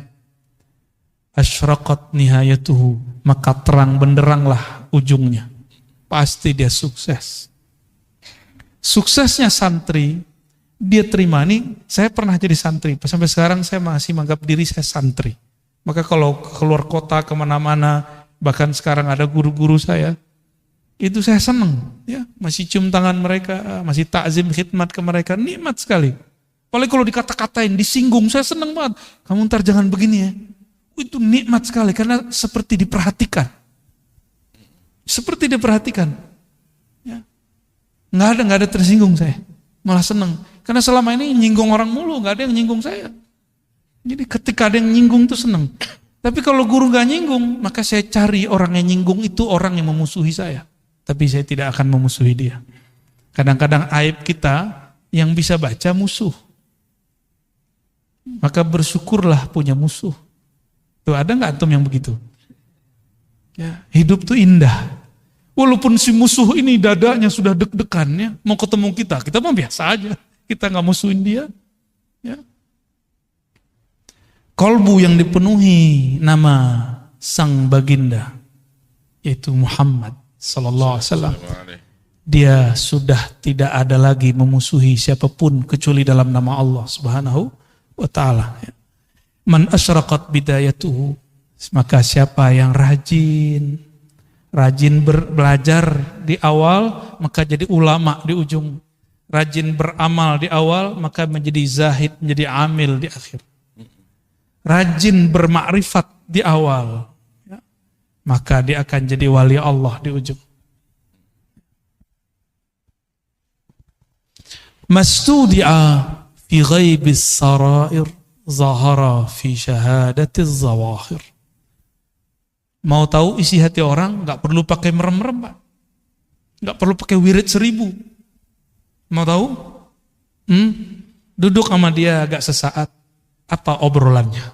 Asyraqat nihayatuhu, maka terang benderanglah ujungnya. Pasti dia sukses. Suksesnya santri, dia terima. Nih, saya pernah jadi santri, sampai sekarang saya masih menganggap diri saya santri. Maka kalau keluar kota kemana-mana, bahkan sekarang ada guru-guru saya, itu saya senang. Ya, masih cium tangan mereka, masih takzim khidmat ke mereka, nikmat sekali. Apalagi kalau dikata-katain, disinggung, saya senang banget. Kamu ntar jangan begini ya. Itu nikmat sekali, karena seperti diperhatikan. Seperti diperhatikan. Ya. Nggak ada tersinggung saya. Malah senang. Karena selama ini nyinggung orang mulu, nggak ada yang nyinggung saya. Jadi ketika ada yang nyinggung tuh senang. Tapi kalau guru nggak nyinggung, maka saya cari orang yang nyinggung itu orang yang memusuhi saya. Tapi saya tidak akan memusuhi dia. Kadang-kadang aib kita yang bisa baca musuh. Maka bersyukurlah punya musuh. Tuh ada nggak antum yang begitu? Ya, hidup tuh indah. Walaupun si musuh ini dadanya sudah deg-degan ya, mau ketemu kita mah biasa aja. Kita nggak musuhin dia. Ya. Kolbu yang dipenuhi nama sang baginda, yaitu Muhammad sallallahu alaihi wasallam. Dia sudah tidak ada lagi memusuhi siapapun kecuali dalam nama Allah Subhanahu wa taala. Man asyraqat bidayatuhu, maka siapa yang rajin belajar di awal maka jadi ulama di ujung. Rajin beramal di awal maka menjadi zahid, menjadi amil di akhir. Rajin bermakrifat di awal, maka dia akan jadi wali Allah di ujung. Mastudi'a fi ghaibis sarair zahara fi syahadatiz zawahir. Mau tahu isi hati orang, gak perlu pakai merem-merem, Pak. Gak perlu pakai wirid 1000. Mau tahu? Duduk sama dia agak sesaat. Apa obrolannya?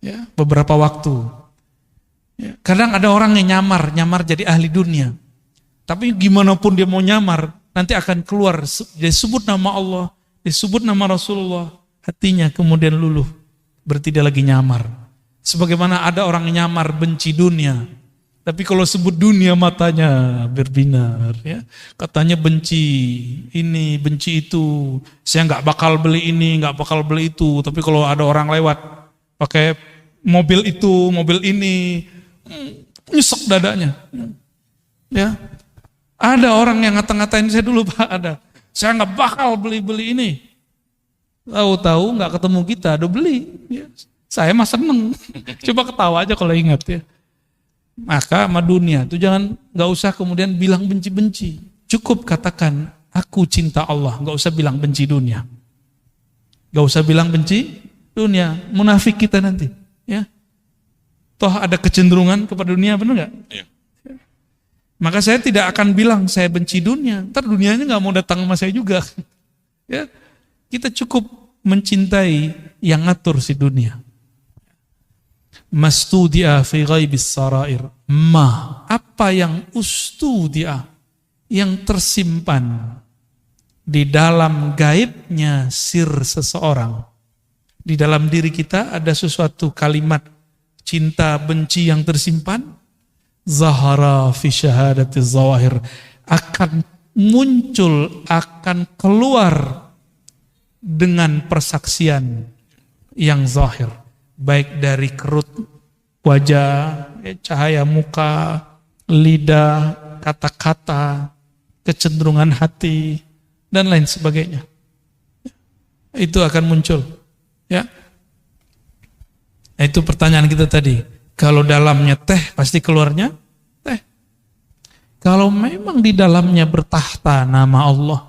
Ya, beberapa waktu. Ya, kadang ada orang yang nyamar jadi ahli dunia. Tapi gimana pun dia mau nyamar, nanti akan keluar, disebut nama Allah, disebut nama Rasulullah, hatinya kemudian luluh, berarti dia lagi nyamar. Sebagaimana ada orang nyamar benci dunia, tapi kalau sebut dunia matanya berbinar, ya. Katanya benci ini, benci itu, saya nggak bakal beli ini, nggak bakal beli itu, tapi kalau ada orang lewat pakai mobil itu, mobil ini, nyesek dadanya, ya. Ada orang yang ngata-ngatain saya dulu, Pak, ada. Saya nggak bakal beli ini. Tahu-tahu nggak ketemu kita, udah beli. Ya. Saya mah seneng. Coba ketawa aja kalau ingat ya. Maka sama dunia itu nggak usah kemudian bilang benci-benci. Cukup katakan aku cinta Allah, nggak usah bilang benci dunia. Nggak usah bilang benci dunia. Munafik kita nanti, ya. Toh ada kecenderungan kepada dunia, benar nggak? Iya. Maka saya tidak akan bilang saya benci dunia. Ntar dunianya nggak mau datang sama saya juga. Ya, kita cukup mencintai yang ngatur si dunia. Mastudia fi ghaibis sarair. Apa yang ustudia, yang tersimpan di dalam gaibnya sir seseorang. Di dalam diri kita ada sesuatu kalimat cinta benci yang tersimpan. Zahara fi syahadatiz zawahir, akan muncul, akan keluar dengan persaksian yang zahir, baik dari kerut wajah, cahaya muka, lidah, kata-kata, kecenderungan hati, dan lain sebagainya. Itu akan muncul, ya. Itu pertanyaan kita tadi. Kalau dalamnya teh, pasti keluarnya teh. Kalau memang di dalamnya bertahta nama Allah,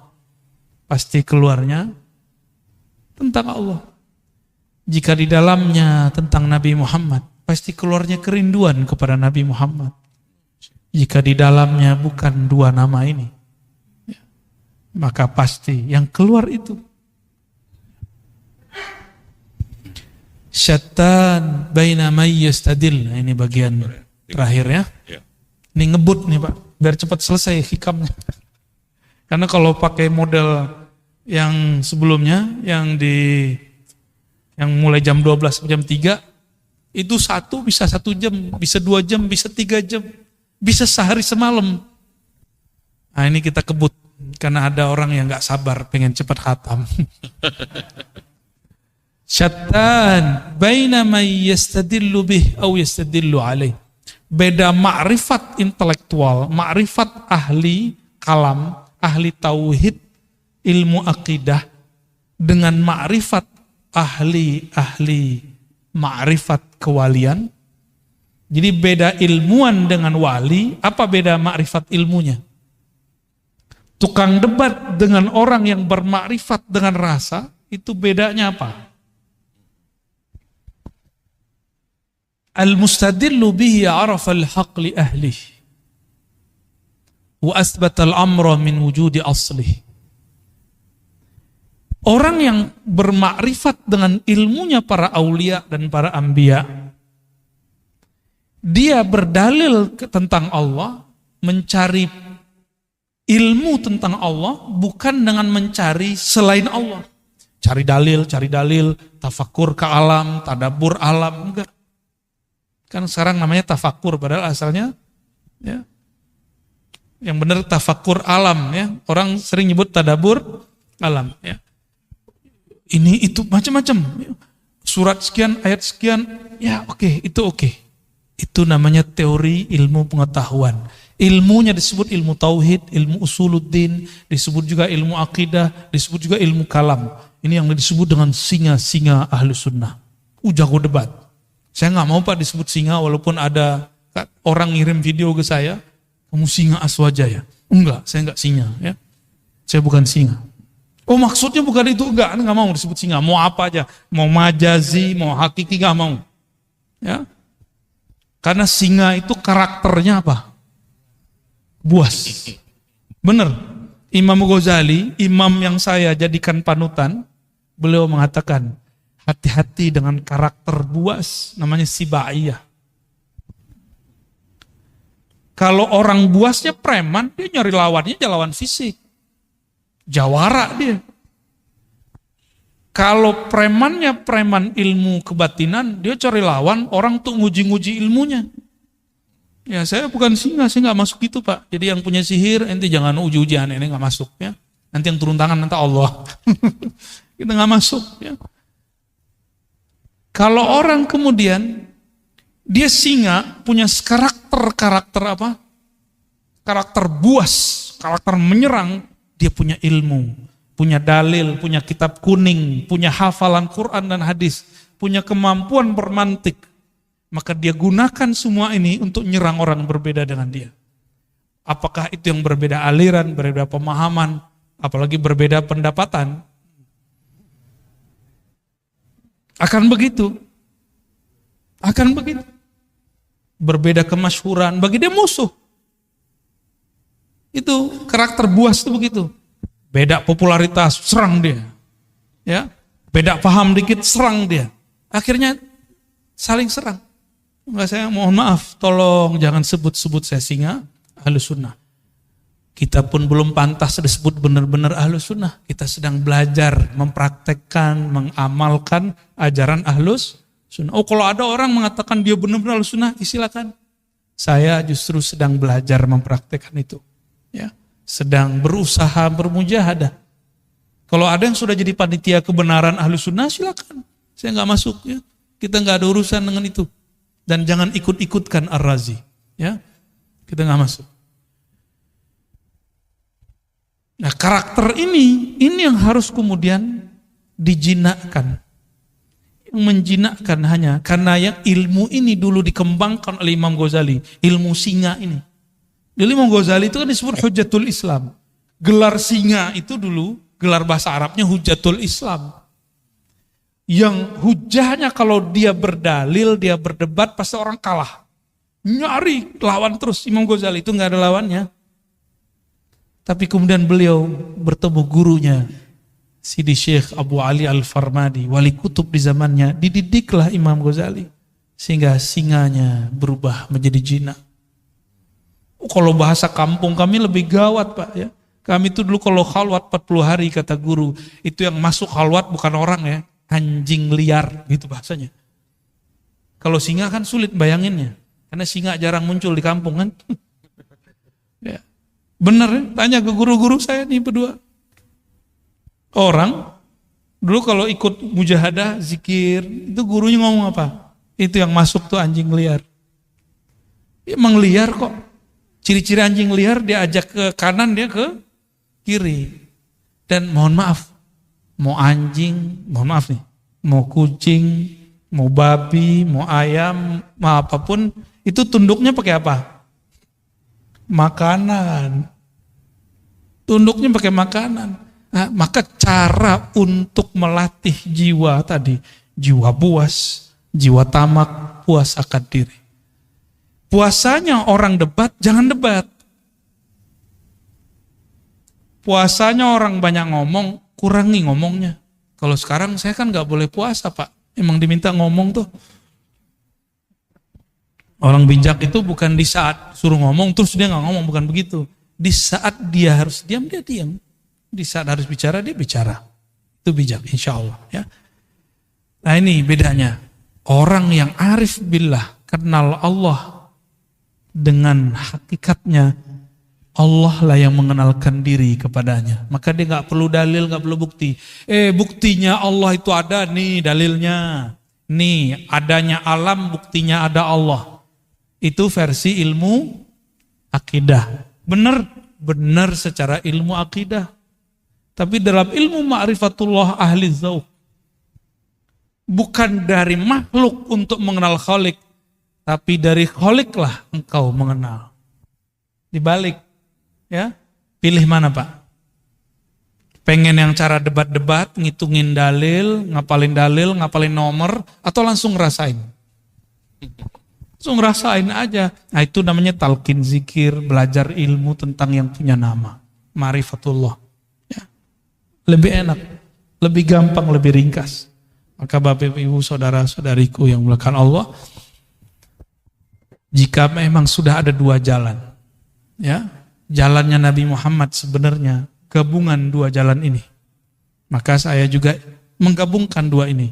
pasti keluarnya tentang Allah. Jika di dalamnya tentang Nabi Muhammad, pasti keluarnya kerinduan kepada Nabi Muhammad. Jika di dalamnya bukan dua nama ini, maka pasti yang keluar itu syattan baina may yastadil. Nah, ini bagian terakhir ya. Ini ngebut nih Pak, biar cepat selesai hikamnya. Karena kalau pakai model yang sebelumnya, yang mulai jam 12 sampai jam 3, itu bisa 1 jam, bisa 2 jam, bisa 3 jam, bisa sehari semalam. Nah ini kita kebut, karena ada orang yang gak sabar pengen cepat khatam. Syattan baina may yastadillu bih aw yastadillu alaih. Beda ma'rifat intelektual, ma'rifat ahli kalam, ahli tauhid, ilmu akidah, dengan ma'rifat ahli ma'rifat kewalian. Jadi beda ilmuwan dengan wali. Apa beda ma'rifat ilmunya? Tukang debat dengan orang yang bermakrifat dengan rasa, itu bedanya apa? Al-mustadillu bihi arafa al-haq li ahlih wa asbata al-amra min wujudi aslih. Orang yang bermakrifat dengan ilmunya para aulia dan para anbiya, dia berdalil tentang Allah, mencari ilmu tentang Allah bukan dengan mencari selain Allah. cari dalil, tafakur ke alam, tadabbur alam, enggak. Kan sekarang namanya tafakur, padahal asalnya ya, yang benar tafakur alam ya. Orang sering nyebut tadabbur alam ya. Ini itu macam-macam. Surat sekian, ayat sekian, ya oke, itu oke. Itu namanya teori ilmu pengetahuan. Ilmunya disebut ilmu tauhid, ilmu usuluddin, disebut juga ilmu akidah, disebut juga ilmu kalam. Ini yang disebut dengan singa-singa ahlu sunnah. Jago debat. Saya nggak mau Pak disebut singa, walaupun ada orang ngirim video ke saya, kamu singa Aswaja ya? Enggak, saya nggak singa ya. Saya bukan singa. Oh maksudnya bukan itu, enggak mau disebut singa. Mau apa aja, mau majazi, mau hakiki, nggak mau. Ya, karena singa itu karakternya apa? Buas. Benar. Imam Ghazali, imam yang saya jadikan panutan, beliau mengatakan, hati-hati dengan karakter buas, namanya sibaiyah. Kalau orang buasnya preman, dia nyari lawannya lawan fisik. Jawara dia. Kalau premannya preman ilmu kebatinan, dia cari lawan orang tuh nguji-nguji ilmunya. Ya saya bukan singa, saya nggak masuk gitu Pak. Jadi yang punya sihir, ente jangan uji-uji aneh, nggak masuk ya. Nanti yang turun tangan nanti Allah. Kita nggak masuk ya. Kalau orang kemudian dia singa punya karakter apa? Karakter buas, karakter menyerang, dia punya ilmu, punya dalil, punya kitab kuning, punya hafalan Quran dan hadis, punya kemampuan bermantik. Maka dia gunakan semua ini untuk nyerang orang berbeda dengan dia. Apakah itu yang berbeda aliran, berbeda pemahaman, apalagi berbeda pendapatan. Akan begitu. Berbeda kemasyhuran, bagi dia musuh. Itu karakter buas itu begitu. Beda popularitas, serang dia. Ya, beda paham dikit, serang dia. Akhirnya saling serang. Enggak, saya mohon maaf, tolong jangan sebut-sebut saya singa ahlu sunnah. Kita pun belum pantas disebut benar-benar ahlu sunnah. Kita sedang belajar, mempraktekkan, mengamalkan ajaran ahlus sunnah. Oh kalau ada orang mengatakan dia benar-benar ahlu sunnah, silakan. Saya justru sedang belajar mempraktekkan itu. Ya, sedang berusaha bermujahadah. Kalau ada yang sudah jadi panitia kebenaran ahlu sunnah, silakan. Saya nggak masuk ya. Kita nggak ada urusan dengan itu. Dan jangan ikut-ikutkan Ar-Razi. Ya, kita nggak masuk. Nah karakter ini yang harus kemudian dijinakkan. Yang menjinakkan hanya karena yang ilmu ini dulu dikembangkan oleh Imam Ghazali. Ilmu singa ini. Jadi Imam Ghazali itu kan disebut Hujjatul Islam. Gelar singa itu dulu, gelar bahasa Arabnya Hujjatul Islam. Yang hujahnya kalau dia berdalil, dia berdebat, pasti orang kalah. Nyari lawan terus. Imam Ghazali itu nggak ada lawannya. Tapi kemudian beliau bertemu gurunya, Sidi Syekh Abu Ali Al-Farmadi, wali kutub di zamannya. Dididiklah Imam Ghazali. Sehingga singanya berubah menjadi jinak. Kalau bahasa kampung kami lebih gawat Pak ya. Kami itu dulu kalau khalwat 40 hari kata guru, itu yang masuk khalwat bukan orang ya. Anjing liar gitu bahasanya. Kalau singa kan sulit bayanginnya, karena singa jarang muncul di kampung kan. Ya. Bener ya, tanya ke guru-guru saya nih berdua. Orang dulu kalau ikut mujahadah, zikir, itu gurunya ngomong apa? Itu yang masuk tuh anjing liar. Emang liar kok. Ciri-ciri anjing liar dia ajak ke kanan, dia ke kiri. Dan mohon maaf, mau anjing, mohon maaf nih, mau kucing, mau babi, mau ayam, mau apapun, itu tunduknya pakai apa? Makanan. Tunduknya pakai makanan. Nah, maka cara untuk melatih jiwa tadi, jiwa buas, jiwa tamak, puas akan diri. Puasanya orang debat, jangan debat. Puasanya orang banyak ngomong, kurangi ngomongnya. Kalau sekarang saya kan gak boleh puasa Pak. Emang diminta ngomong tuh. Orang bijak itu bukan di saat suruh ngomong terus dia gak ngomong, bukan begitu. Di saat dia harus diam, dia diam. Di saat harus bicara, dia bicara. Itu bijak insya Allah ya. Nah ini bedanya. Orang yang arif billah, kenal Allah dengan hakikatnya, Allah lah yang mengenalkan diri kepadanya. Maka dia gak perlu dalil, gak perlu bukti. Buktinya Allah itu ada, nih dalilnya. Nih adanya alam, buktinya ada Allah. Itu versi ilmu akidah. Benar secara ilmu akidah. Tapi dalam ilmu ma'rifatullah ahli dzauq, bukan dari makhluk untuk mengenal Khalik, tapi dari Khalik lah engkau mengenal. Dibalik, ya. Pilih mana Pak? Pengen yang cara debat-debat, ngitungin dalil, ngapalin nomor, atau langsung ngerasain? Langsung ngerasain aja. Nah itu namanya talqin zikir, belajar ilmu tentang yang punya nama. Ma'rifatullah. Ya. Lebih enak, lebih gampang, lebih ringkas. Maka Bapak Ibu saudara-saudariku yang dimuliakan Allah, jika memang sudah ada dua jalan, ya, jalannya Nabi Muhammad sebenarnya gabungan dua jalan ini, maka saya juga menggabungkan dua ini.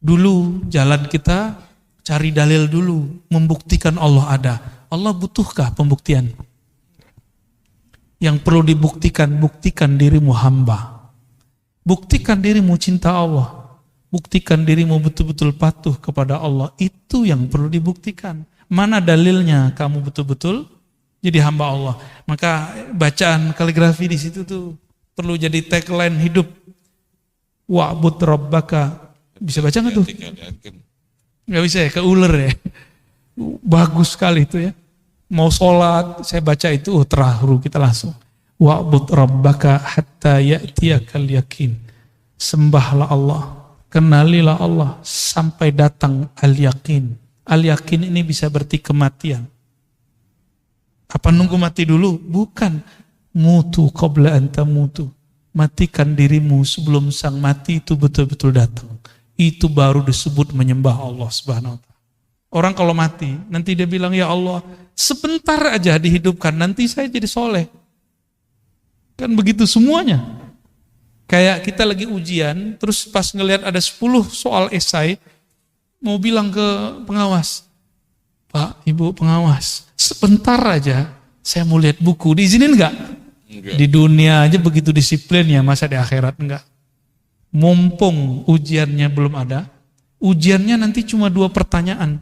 Dulu jalan kita cari dalil dulu, membuktikan Allah ada. Allah butuhkah pembuktian? Yang perlu dibuktikan, buktikan dirimu hamba. Buktikan dirimu cinta Allah. Buktikan dirimu betul-betul patuh kepada Allah. Itu yang perlu dibuktikan. Mana dalilnya kamu betul-betul jadi hamba Allah. Maka bacaan kaligrafi di situ tuh perlu jadi tagline hidup. Wa'bud rabbaka. Bisa baca nggak tuh? Nggak bisa ya, keuler ya. Bagus sekali itu ya. Mau sholat, saya baca itu terharu kita langsung. Wa'bud rabbaka hatta ya'tiyakal yakin. Sembahlah Allah. Kenalilah Allah sampai datang al-yakin. Al-yakin ini bisa berarti kematian. Apa nunggu mati dulu? Bukan. Mutu qabla an tamutu. Matikan dirimu sebelum sang mati itu betul-betul datang. Itu baru disebut menyembah Allah Subhanahu wa ta'ala. Orang kalau mati, nanti dia bilang, ya Allah, sebentar aja dihidupkan, nanti saya jadi soleh. Kan begitu semuanya. Kayak kita lagi ujian, terus pas ngelihat ada 10 soal esai, mau bilang ke pengawas, Pak, Ibu pengawas, sebentar aja saya mau lihat buku, diizinin enggak? Di dunia aja begitu disiplinnya, masa di akhirat enggak? Mumpung ujiannya belum ada, ujiannya nanti cuma 2 pertanyaan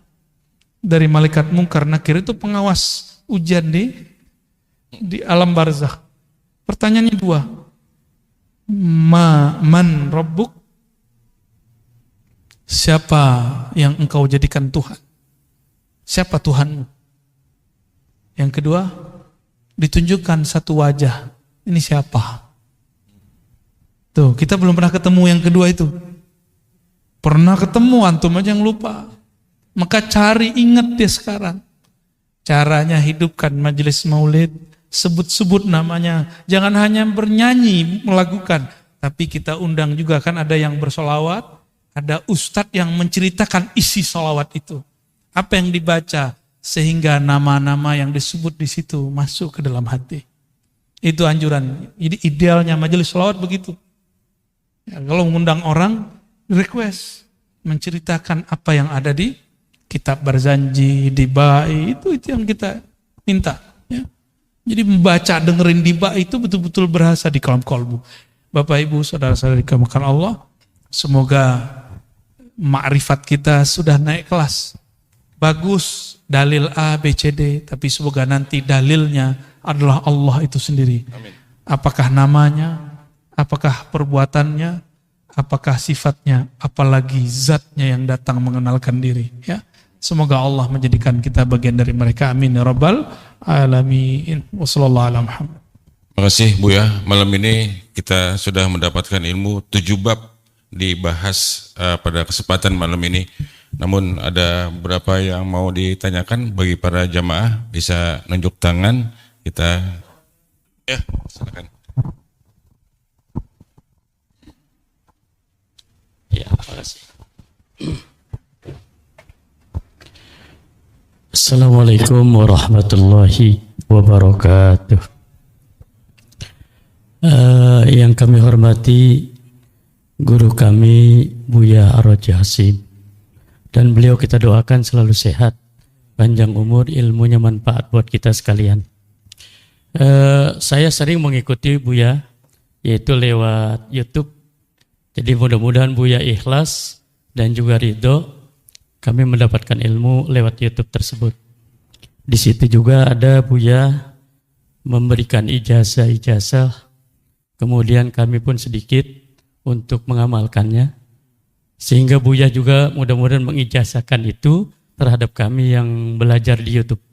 dari malaikat mungkar nakir, itu pengawas ujian di alam barzakh. Pertanyaannya 2. Man rabbuk? Siapa yang engkau jadikan Tuhan? Siapa Tuhanmu? Yang kedua, ditunjukkan satu wajah. Ini siapa? Tuh, kita belum pernah ketemu yang kedua itu. Pernah ketemu, antum aja yang lupa. Maka cari, ingat dia sekarang. Caranya hidupkan majelis maulid, sebut-sebut namanya. Jangan hanya bernyanyi, melakukan. Tapi kita undang juga, kan ada yang bersolawat, ada ustadz yang menceritakan isi solawat itu. Apa yang dibaca, sehingga nama-nama yang disebut di situ masuk ke dalam hati. Itu anjuran. Jadi idealnya majelis solawat begitu. Ya, kalau mengundang orang, request, menceritakan apa yang ada di kitab Barzanji, di Ba'i, itu yang kita minta. Ya. Jadi membaca, dengerin di Ba'i itu betul-betul berasa di kalam kolbu. Bapak Ibu, saudara-saudari dimuliakan Allah, semoga ma'rifat kita sudah naik kelas. Bagus, dalil A, B, C, D, tapi semoga nanti dalilnya adalah Allah itu sendiri. Amin. Apakah namanya, apakah perbuatannya, apakah sifatnya, apalagi zatnya yang datang mengenalkan diri. Ya, semoga Allah menjadikan kita bagian dari mereka. Amin ya rabbal alamin. Wassallallahu ala Muhammad. Terima kasih Bu ya. Malam ini kita sudah mendapatkan ilmu 7 bab dibahas pada kesempatan malam ini. Namun ada beberapa yang mau ditanyakan bagi para jamaah, bisa nunjuk tangan. Kita ya, silakan. Ya, terima kasih. Assalamualaikum warahmatullahi wabarakatuh. Yang kami hormati guru kami Buya Ar-Raji Hasim. Dan beliau kita doakan selalu sehat, panjang umur, ilmunya manfaat buat kita sekalian. Saya sering mengikuti Buya, yaitu lewat YouTube. Jadi mudah-mudahan Buya ikhlas dan juga ridho kami mendapatkan ilmu lewat YouTube tersebut. Di situ juga ada Buya memberikan ijazah-ijazah, kemudian kami pun sedikit untuk mengamalkannya, sehingga Buya juga mudah-mudahan mengijazahkan itu terhadap kami yang belajar di YouTube.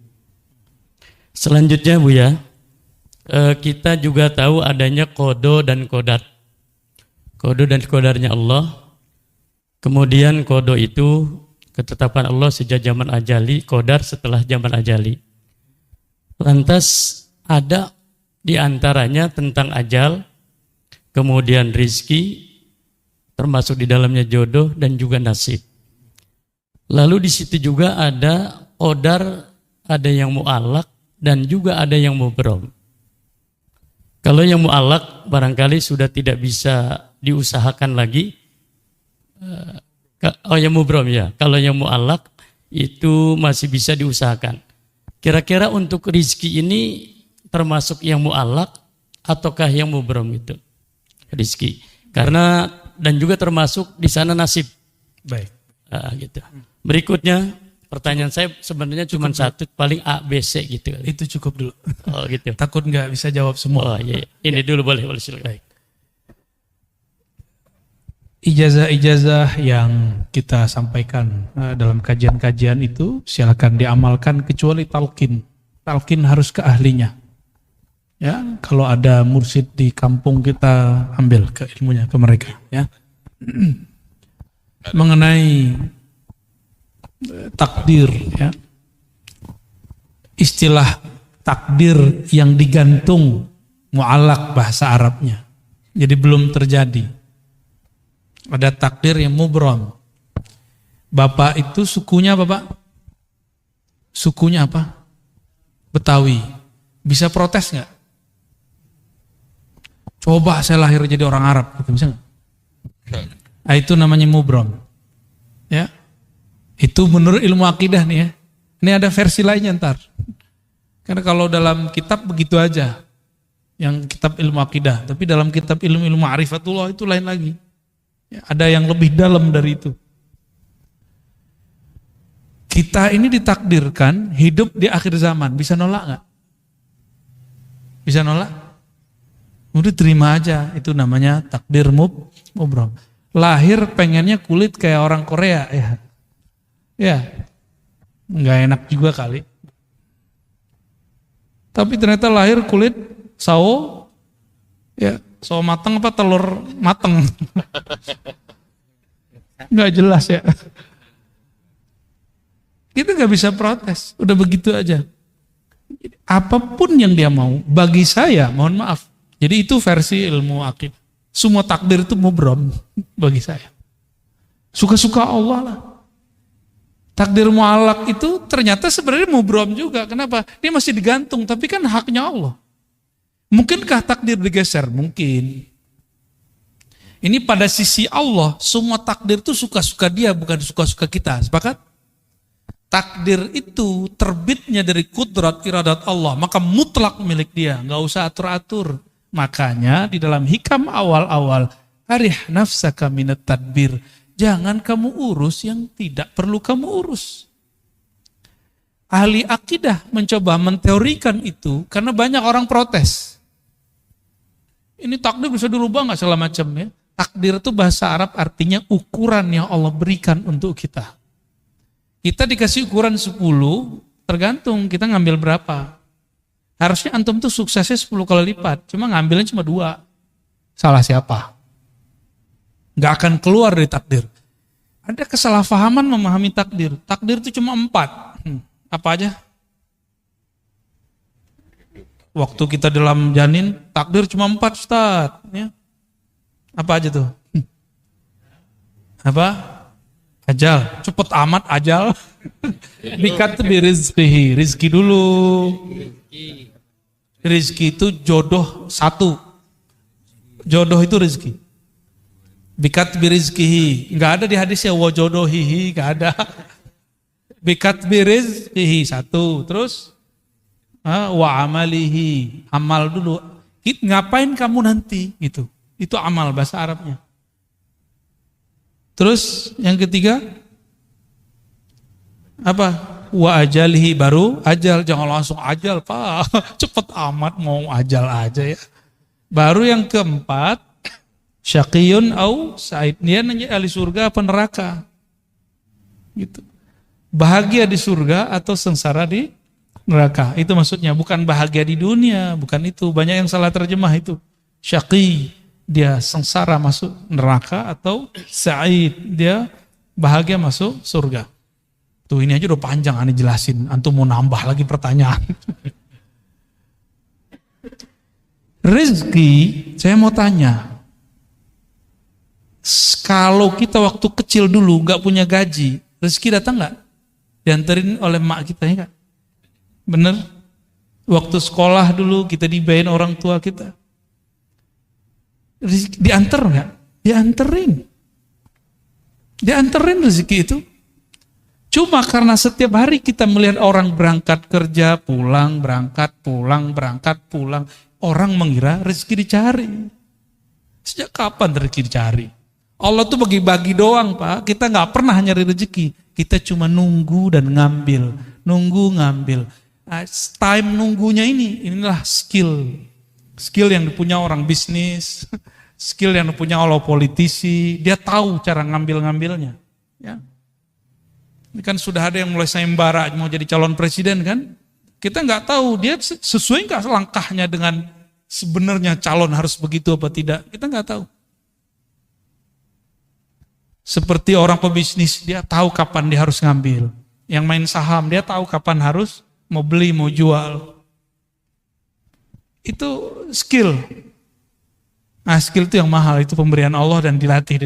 Selanjutnya Buya, kita juga tahu adanya kodo dan kodar. Kodo dan kodarnya Allah. Kemudian kodo itu ketetapan Allah sejak zaman ajali, kodar setelah zaman ajali. Lantas ada di antaranya tentang ajal, kemudian rizki, termasuk di dalamnya jodoh dan juga nasib. Lalu di situ juga ada kodar, ada yang mu'allaq dan juga ada yang mubrom. Kalau yang mu'allaq barangkali sudah tidak bisa diusahakan lagi. Yang mubrom ya. Kalau yang mu'allaq itu masih bisa diusahakan. Kira-kira untuk rizki ini termasuk yang mu'allaq ataukah yang mubrom itu? Rizki. Karena dan juga termasuk di sana nasib. Baik. Gitu. Berikutnya pertanyaan saya sebenarnya cuma satu, paling A, B, C gitu. Itu cukup dulu. Oh gitu. Takut nggak bisa jawab semua. Oh iya. Ini dulu boleh silakan. Baik. Ijazah-ijazah yang kita sampaikan dalam kajian-kajian itu silakan diamalkan kecuali talqin. Talqin harus ke ahlinya. Ya, kalau ada mursyid di kampung kita ambil ke ilmunya ke mereka. Ya. Mengenai takdir, ya, istilah takdir yang digantung mu'allaq bahasa Arabnya. Jadi belum terjadi. Ada takdir yang mubrom. Bapak itu sukunya apa, Pak? Sukunya apa? Betawi. Bisa protes nggak? Coba saya lahir jadi orang Arab, gitu, bisa nggak? Nah, itu namanya mubrom. Ya, itu menurut ilmu akidah nih ya. Ini ada versi lainnya ntar. Karena kalau dalam kitab begitu aja, yang kitab ilmu akidah. Tapi dalam kitab ilmu ma'rifatullah itu lain lagi. Ya, ada yang lebih dalam dari itu. Kita ini ditakdirkan hidup di akhir zaman. Bisa nolak nggak? Bisa nolak? Udah terima aja. Itu namanya takdir mubrom. Lahir pengennya kulit kayak orang Korea ya. Ya. Nggak enak juga kali. Tapi ternyata lahir kulit sawo ya. So mateng apa telur mateng? Nggak jelas ya. Kita nggak bisa protes, udah begitu aja. Apapun yang dia mau, bagi saya, mohon maaf. Jadi itu versi ilmu akidah. Semua takdir itu mubrom bagi saya. Suka-suka Allah lah. Takdir mu'allaq itu ternyata sebenarnya mubrom juga. Kenapa? Dia masih digantung, tapi kan haknya Allah. Mungkinkah takdir digeser? Mungkin. Ini pada sisi Allah, semua takdir itu suka-suka dia, bukan suka-suka kita. Sepakat? Takdir itu terbitnya dari kudrat iradat Allah, maka mutlak milik dia, nggak usah atur-atur. Makanya di dalam hikam awal-awal, arih nafsaka minat tadbir, jangan kamu urus yang tidak perlu kamu urus. Ahli akidah mencoba menteorikan itu karena banyak orang protes. Ini takdir bisa dirubah nggak segala macam ya? Takdir itu bahasa Arab artinya ukuran yang Allah berikan untuk kita. Kita dikasih ukuran 10, tergantung kita ngambil berapa. Harusnya antum tuh suksesnya 10 kali lipat, cuma ngambilnya cuma 2. Salah siapa? Nggak akan keluar dari takdir. Ada kesalahpahaman memahami takdir. Takdir itu cuma 4. Apa aja? Waktu kita dalam janin, takdir cuma 4, Ustaz. Ya. Apa aja tuh? Apa? Ajal. Cepet amat ajal. Dikat birizqihi. Rizki dulu. Rizki itu jodoh 1. Jodoh itu rizki. Bikat birizkihi, nggak ada di hadisnya wajodohihi, nggak ada. Bikat birizkihi satu, terus wa amalihi, amal dulu. Ngapain kamu nanti gitu? Itu amal bahasa Arabnya. Terus yang ketiga apa? Wa ajalihi, baru ajal, jangan langsung ajal Pak. Cepet amat mau ajal aja ya. Baru yang keempat syaqiyun au sa'id, dia nanya ahli surga apa neraka. Gitu. Bahagia di surga atau sengsara di neraka. Itu maksudnya, bukan bahagia di dunia, bukan itu. Banyak yang salah terjemah itu. Syaqi, dia sengsara masuk neraka, atau sa'id, dia bahagia masuk surga. Tuh ini aja udah panjang aneh jelasin. Antum mau nambah lagi pertanyaan. Rezeki, saya mau tanya. Kalau kita waktu kecil dulu nggak punya gaji, rezeki datang nggak? Dianterin oleh mak kita ya kan? Bener? Waktu sekolah dulu kita dibayarin orang tua kita. Rezeki diantar nggak? Dianterin. Dianterin rezeki itu. Cuma karena setiap hari kita melihat orang berangkat kerja, pulang, berangkat, pulang, berangkat, pulang. Orang mengira rezeki dicari. Sejak kapan rezeki dicari? Allah tuh bagi-bagi doang Pak. Kita gak pernah nyari rezeki. Kita cuma nunggu dan ngambil. Nunggu, ngambil. Time nunggunya inilah skill. Skill yang dipunya orang bisnis. Skill yang dipunya oleh politisi. Dia tahu cara ngambil-ngambilnya. Ya. Ini kan sudah ada yang mulai sayembara mau jadi calon presiden kan. Kita gak tahu dia sesuai gak langkahnya dengan sebenarnya calon harus begitu apa tidak. Kita gak tahu. Seperti orang pebisnis, dia tahu kapan dia harus ngambil. Yang main saham, dia tahu kapan harus mau beli, mau jual. Itu skill. Nah, skill itu yang mahal, itu pemberian Allah dan dilatih.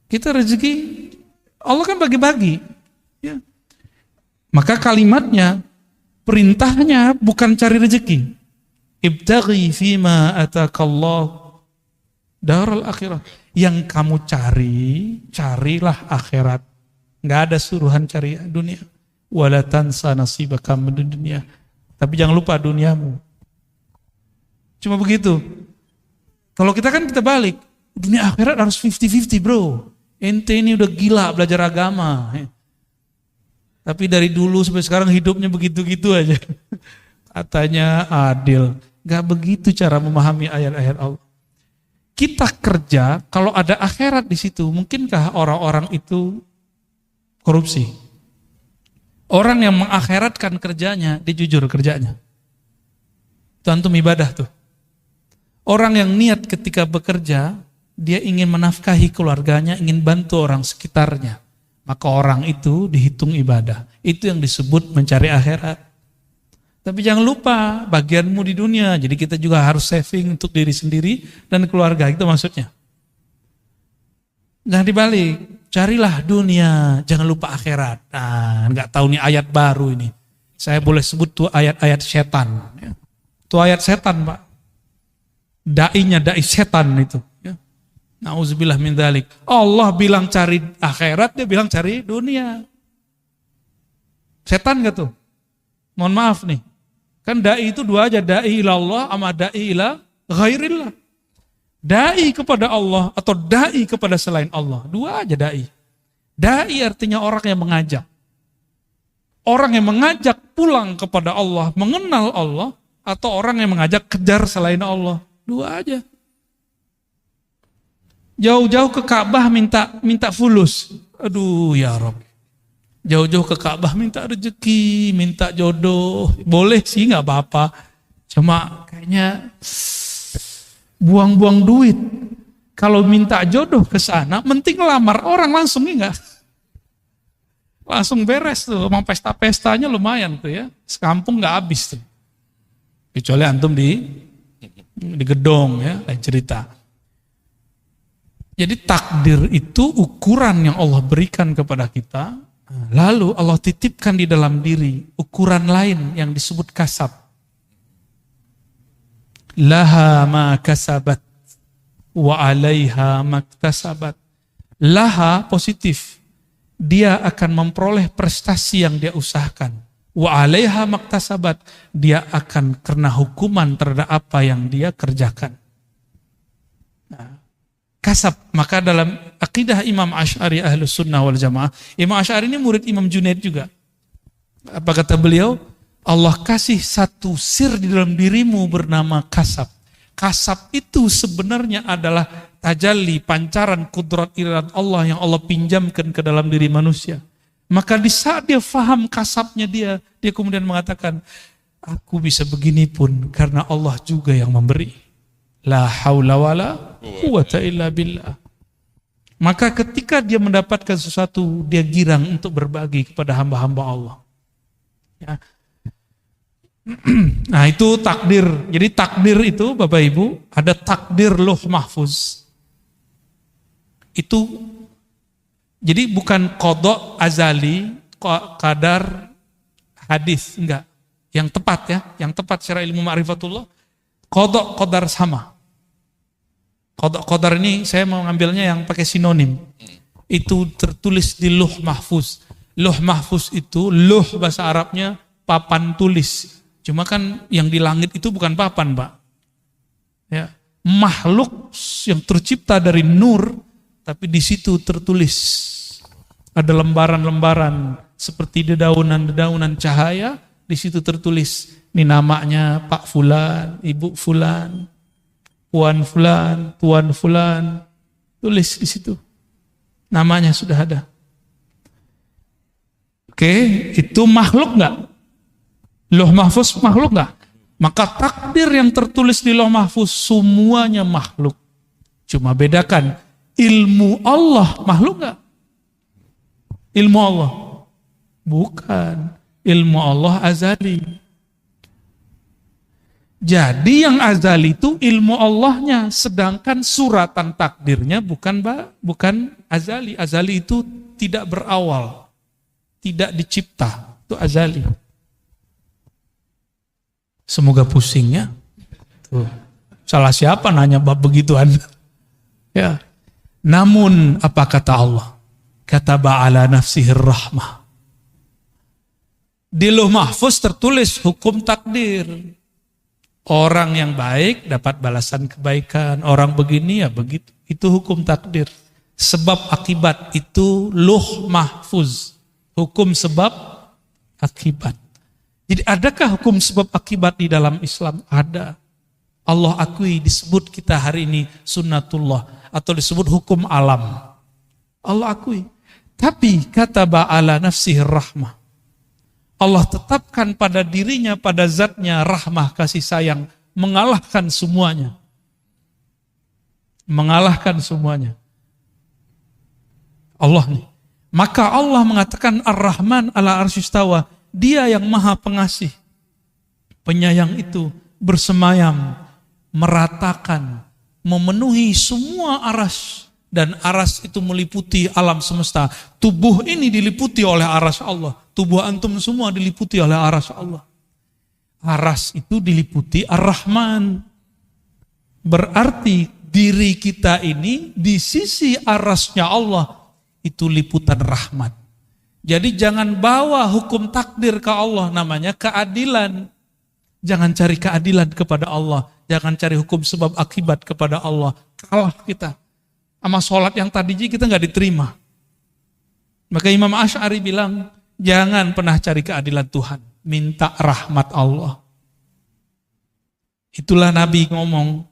Kita rezeki, Allah kan bagi-bagi. Ya. Maka kalimatnya, perintahnya bukan cari rezeki. Ibtaghi fima atakallahu daral akhirah. Yang kamu cari, carilah akhirat. Nggak ada suruhan cari dunia. Wala tansa nasibaka minad dunya. Tapi jangan lupa duniamu. Cuma begitu. Kalau kita kan kita balik. Dunia akhirat harus 50-50 bro. Ente ini udah gila belajar agama. Tapi dari dulu sampai sekarang hidupnya begitu-gitu aja. Katanya adil. Nggak begitu cara memahami ayat-ayat Allah. Kita kerja, kalau ada akhirat di situ, mungkinkah orang-orang itu korupsi? Orang yang mengakhiratkan kerjanya, dia jujur kerjanya. Itu antum ibadah tuh. Orang yang niat ketika bekerja, dia ingin menafkahi keluarganya, ingin bantu orang sekitarnya. Maka orang itu dihitung ibadah. Itu yang disebut mencari akhirat. Tapi jangan lupa bagianmu di dunia. Jadi kita juga harus saving untuk diri sendiri dan keluarga. Itu maksudnya. Jangan dibalik. Carilah dunia, jangan lupa akhirat. Nah, nggak tahu nih ayat baru ini. Saya boleh sebut tuh ayat-ayat setan. Itu ayat setan Pak. Dai-nya dai setan itu. Nauzubillah min dzalik. Allah bilang cari akhirat, dia bilang cari dunia. Setan gak tuh? Mohon maaf nih. Kan dai itu dua aja, dai ilallah sama dai ila ghairillah. Dai kepada Allah atau dai kepada selain Allah. Dua aja dai. Dai artinya orang yang mengajak. Orang yang mengajak pulang kepada Allah, mengenal Allah, atau orang yang mengajak kejar selain Allah. Dua aja. Jauh-jauh ke Ka'bah minta fulus. Aduh ya Rabb. Jauh-jauh ke Ka'bah minta rezeki, minta jodoh. Boleh sih gak apa-apa. Cuma kayaknya buang-buang duit. Kalau minta jodoh ke sana, penting lamar orang langsung enggak. Langsung beres tuh, emang pesta-pestanya lumayan tuh ya. Sekampung gak habis tuh. Kecuali antum di gedong ya, lain cerita. Jadi takdir itu ukuran yang Allah berikan kepada kita. Lalu Allah titipkan di dalam diri ukuran lain yang disebut kasab. Laha ma kasabat. wa 'alaiha maktasabat. Laha positif. Dia akan memperoleh prestasi yang dia usahakan. Wa 'alaiha maktasabat. Dia akan kena hukuman terhadap apa yang dia kerjakan. Nah, kasab. Maka dalam akidah Imam Asy'ari Ahlus Sunnah wal Jamaah, Imam Asy'ari ini murid Imam Junaid juga. Apa kata beliau? Allah kasih satu sir di dalam dirimu bernama kasab. Kasab itu sebenarnya adalah tajalli, pancaran kudrat iradat Allah yang Allah pinjamkan ke dalam diri manusia. Maka di saat dia faham kasabnya dia kemudian mengatakan, aku bisa begini pun karena Allah juga yang memberi. La haula wala quwata illa billah. Maka ketika dia mendapatkan sesuatu, dia girang untuk berbagi kepada hamba-hamba Allah. Ya. Nah itu takdir. Jadi takdir itu Bapak Ibu, ada takdir Lauh Mahfuz. Itu jadi bukan qada azali, qadar hadis, enggak. Yang tepat ya, yang tepat secara ilmu ma'rifatullah, qada qadar sama. Qada qadar ini saya mau ngambilnya yang pakai sinonim. Itu tertulis di Lauh Mahfuz. Lauh Mahfuz itu, lauh bahasa Arabnya papan tulis. Cuma kan yang di langit itu bukan papan, Pak. Ya, makhluk yang tercipta dari nur, tapi di situ tertulis. Ada lembaran-lembaran seperti dedaunan-dedaunan cahaya, di situ tertulis. Ini namanya Pak Fulan, Ibu Fulan, Puan Fulan, Tuan Fulan. Tulis di situ. Namanya sudah ada. Oke, itu makhluk enggak? Lauh Mahfuz makhluk enggak? Maka takdir yang tertulis di Lauh Mahfuz semuanya makhluk. Cuma bedakan, ilmu Allah makhluk enggak? Ilmu Allah bukan. Ilmu Allah azali. Jadi yang azali itu ilmu Allahnya, sedangkan suratan takdirnya bukan azali. Azali itu tidak berawal, tidak dicipta, itu azali. Semoga pusingnya. Tuh. Salah siapa nanya bab begituan? Ya. Namun apa kata Allah? Kataba ala nafsihir rahmah. Di Lauh Mahfuz tertulis hukum takdir. Orang yang baik dapat balasan kebaikan, orang begini ya begitu. Itu hukum takdir. Sebab akibat itu Lauh Mahfuz. Hukum sebab akibat. Jadi adakah hukum sebab akibat di dalam Islam? Ada. Allah akui disebut kita hari ini sunnatullah atau disebut hukum alam. Allah akui. Tapi kataba ala nafsihir rahmah. Allah tetapkan pada dirinya, pada zatnya rahmah kasih sayang, mengalahkan semuanya. Mengalahkan semuanya. Allah nih. Maka Allah mengatakan Ar-Rahman ala arsyistawa. Dia yang maha pengasih, penyayang itu bersemayam, meratakan, memenuhi semua aras. Dan aras itu meliputi alam semesta. Tubuh ini diliputi oleh aras Allah. Tubuh antum semua diliputi oleh aras Allah. Aras itu diliputi Ar-Rahman. Berarti diri kita ini di sisi arasnya Allah itu liputan rahmat. Jadi jangan bawa hukum takdir ke Allah, namanya keadilan. Jangan cari keadilan kepada Allah. Jangan cari hukum sebab akibat kepada Allah. Kalah kita. Sama sholat yang tadi kita nggak diterima. Maka Imam Asy'ari bilang, jangan pernah cari keadilan Tuhan. Minta rahmat Allah. Itulah Nabi ngomong,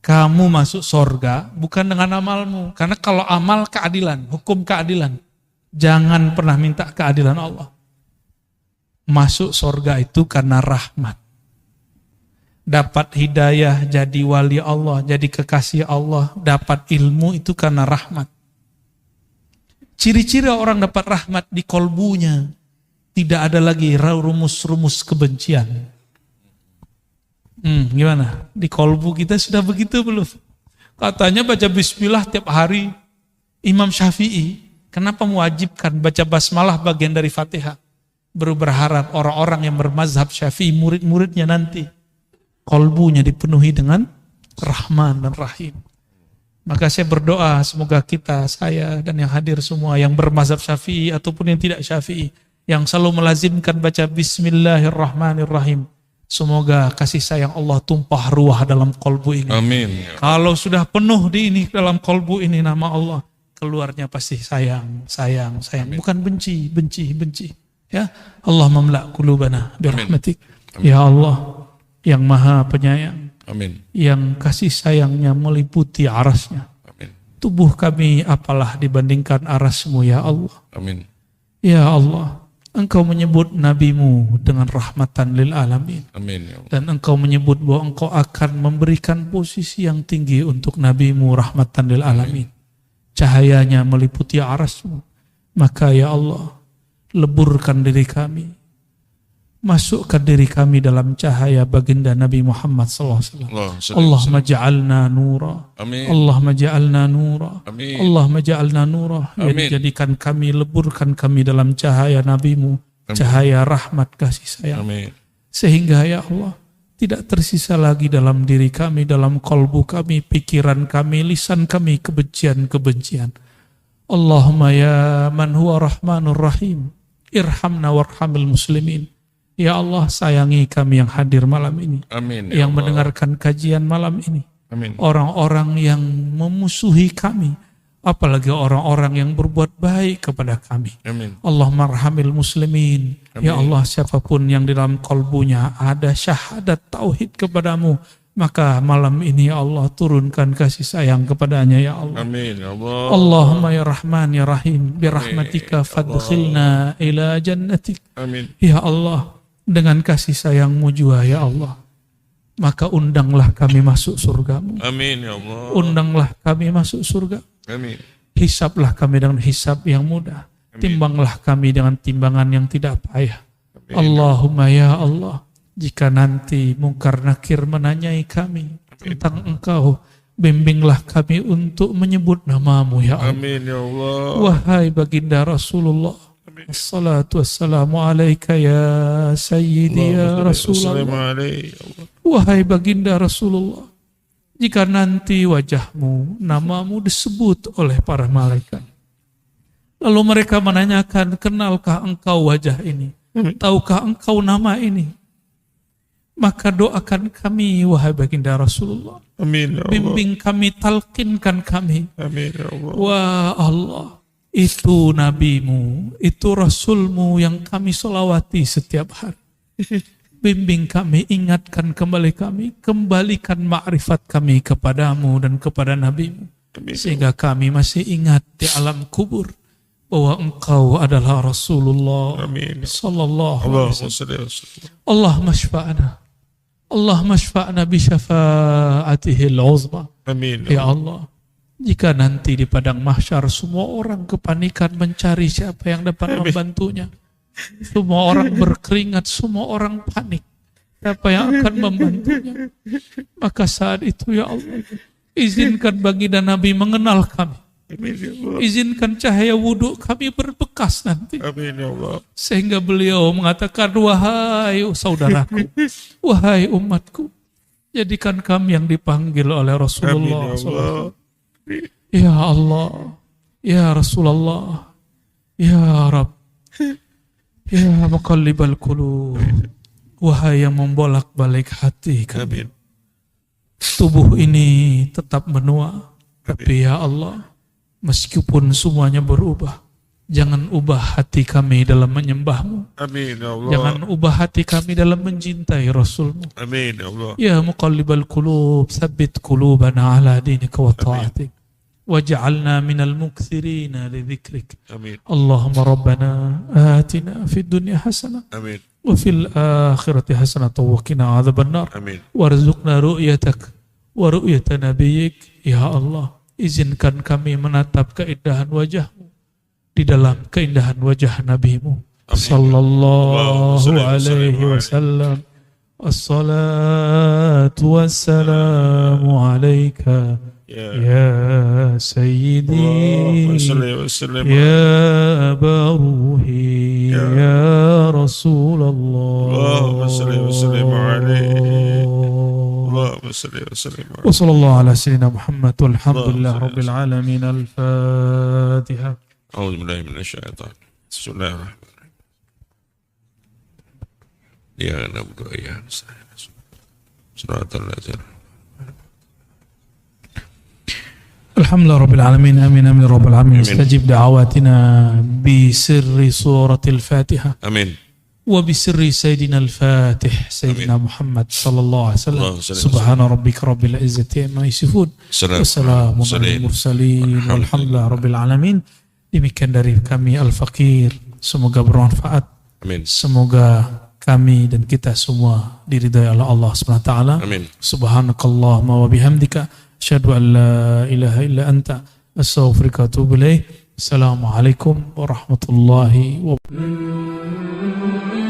kamu masuk sorga bukan dengan amalmu. Karena kalau amal keadilan, hukum keadilan. Jangan pernah minta keadilan Allah. Masuk sorga itu karena rahmat. Dapat hidayah, jadi wali Allah, jadi kekasih Allah. Dapat ilmu itu karena rahmat. Ciri-ciri orang dapat rahmat di kolbunya. Tidak ada lagi rumus-rumus kebencian. Gimana? Di kolbu kita sudah begitu belum? Katanya baca bismillah tiap hari. Imam Syafi'i, kenapa mewajibkan baca basmalah bagian dari Fatihah? Baru berharap orang-orang yang bermazhab Syafi'i, murid-muridnya nanti, kolbunya dipenuhi dengan Rahman dan Rahim. Maka saya berdoa semoga kita, saya dan yang hadir semua yang bermazhab Syafi'i ataupun yang tidak Syafi'i, yang selalu melazimkan baca Bismillahirrahmanirrahim, semoga kasih sayang Allah tumpah ruah dalam kolbu ini. Amin. Kalau sudah penuh di ini dalam kolbu ini nama Allah, keluarnya pasti sayang, sayang, sayang. Bukan benci, benci, benci. Ya, Allah mamla' qulubana birahmatik. Ya Allah, yang maha penyayang, Amin. yang kasih sayangnya meliputi arasnya. Amin. Tubuh kami apalah dibandingkan arasmu ya Allah. Amin. Ya Allah, Engkau menyebut nabimu dengan rahmatan lil alamin. Amin. Ya Allah. Dan Engkau menyebut bahwa Engkau akan memberikan posisi yang tinggi untuk nabimu rahmatan lil alamin. Cahayanya meliputi arasmu. Maka ya Allah, leburkan diri kami, masukkan diri kami dalam cahaya baginda Nabi Muhammad SAW. Allahumma ja'alna nura. Amin. Allahumma ja'alna nura. Amin. Allahumma ja'alna nura. Ya, Amin. jadikan kami, leburkan kami dalam cahaya Nabimu, Amin. cahaya rahmat kasih sayang. Amin. Sehingga ya Allah, tidak tersisa lagi dalam diri kami, dalam kalbu kami, pikiran kami, lisan kami, kebencian-kebencian. Allahumma ya man huwa rahmanur rahim, irhamna warhamil muslimin. Ya Allah, sayangi kami yang hadir malam ini, Amin. Ya yang Allah. mendengarkan kajian malam ini. Amin. Orang-orang yang memusuhi kami, apalagi orang-orang yang berbuat baik kepada kami. Amin. Allahumma arhamil muslimin. Amin. Ya Allah, siapapun yang di dalam kalbunya ada syahadat tauhid kepadamu, maka malam ini ya Allah turunkan kasih sayang kepadanya ya Allah. Amin. Ya Allah. Allahumma ya Rahman ya Rahim, birahmatika fadkhilna ila jannatik. Amin. Ya Allah, dengan kasih sayangmu juga ya Allah, maka undanglah kami masuk surgamu. Amin. Ya Allah. Undanglah kami masuk surga. Amin. Hisablah kami dengan hisab yang mudah. Timbanglah kami dengan timbangan yang tidak payah. Amin. Allahumma ya Allah, jika nanti mungkar nakir menanyai kami tentang Engkau, bimbinglah kami untuk menyebut namamu ya Allah. Amin. Ya Allah. Wahai baginda Rasulullah, assalatu wassalamu alaika ya sayyidi ya Rasulullah. Wahai baginda Rasulullah, jika nanti wajahmu, namamu disebut oleh para malaikat, lalu mereka menanyakan, kenalkah engkau wajah ini? Tahukah engkau nama ini? Maka doakan kami, wahai baginda Rasulullah. Amin. Ya Allah. Bimbing kami, talqinkan kami. Amin. Ya Allah. Wah Allah, itu nabimu, itu rasulmu yang kami solawati setiap hari. Bimbing kami, ingatkan kembali kami, kembalikan ma'rifat kami kepadamu dan kepada nabimu. Sehingga kami masih ingat di alam kubur bahwa engkau adalah Rasulullah. Amin. Sallallahu alaihi wasallam. Allahumma Allahumma syfa'na. Allahumma syfa'na bi syafa'atihil uzma. Amin. Ya Allah, jika nanti di padang mahsyar semua orang kepanikan mencari siapa yang dapat membantunya, semua orang berkeringat, semua orang panik, siapa yang akan membantunya, maka saat itu ya Allah, izinkan baginda Nabi mengenal kami. Izinkan cahaya wudhu kami berbekas nanti. Amin. Ya Allah. Sehingga beliau mengatakan, wahai saudaraku, wahai umatku, jadikan kami yang dipanggil oleh Rasulullah. Amin. Ya Allah. Ya Allah, ya Rasulullah, ya Rabb, ya muqallibal qulub, wahai yang membolak-balik hati kami. Amin. Tubuh ini tetap menua, tapi ya Allah, meskipun semuanya berubah, jangan ubah hati kami dalam menyembahmu. Amin. Ya Allah. Jangan ubah hati kami dalam mencintai Rasulmu. Amin. Ya Allah. Ya muqallibal qulub, tsabbit qulubana ala dinika wa ta'atik. Waj'alna minal mukthirina li dzikrik. Amin. Allahumma rabbana atina fid dunya hasanah Amin. wa fil akhirati hasanah wa qina adzabannar. Amin. Warzuqna ru'yatak wa ru'yata nabiyyik. Ya Allah, izinkan kami menatap keindahan wajahmu di dalam keindahan wajah nabimu. Sallallahu alaihi wasallam. As-salatu wassalamu alaika ya sayyidi ya Aba Ruhi ya Rasulullah. Allahumma salli wa sallim alaihi. Allahumma صل وسلم. وصلى الله على سيدنا محمد والحمد لله رب العالمين. الفاتحة. أعوذ بالله من الشيطان. بسم الله الرحمن الرحيم. يا نعبد وإياك نستعين. صراط الذين الحمد لله رب العالمين. آمين آمين رب العالمين. استجب دعواتنا بسر سورة الفاتحة. آمين. وبسر سيدنا الفاتح سيدنا محمد صلى الله عليه وسلم. سبحان ربك رب العزة عما يصفون وسلام على المرسلين والحمد لله رب العالمين. Demikian dari kami Al-Fakir, semoga bermanfaat. Amin. Semoga kami dan kita semua diridhai oleh Allah Subhanahu wa taala. Amin. Subhanakallahumma wa bihamdika asyhadu an la ilaha illa anta astaghfiruka wa atubu ilaik. Assalamualaikum warahmatullahi wabarakatuh.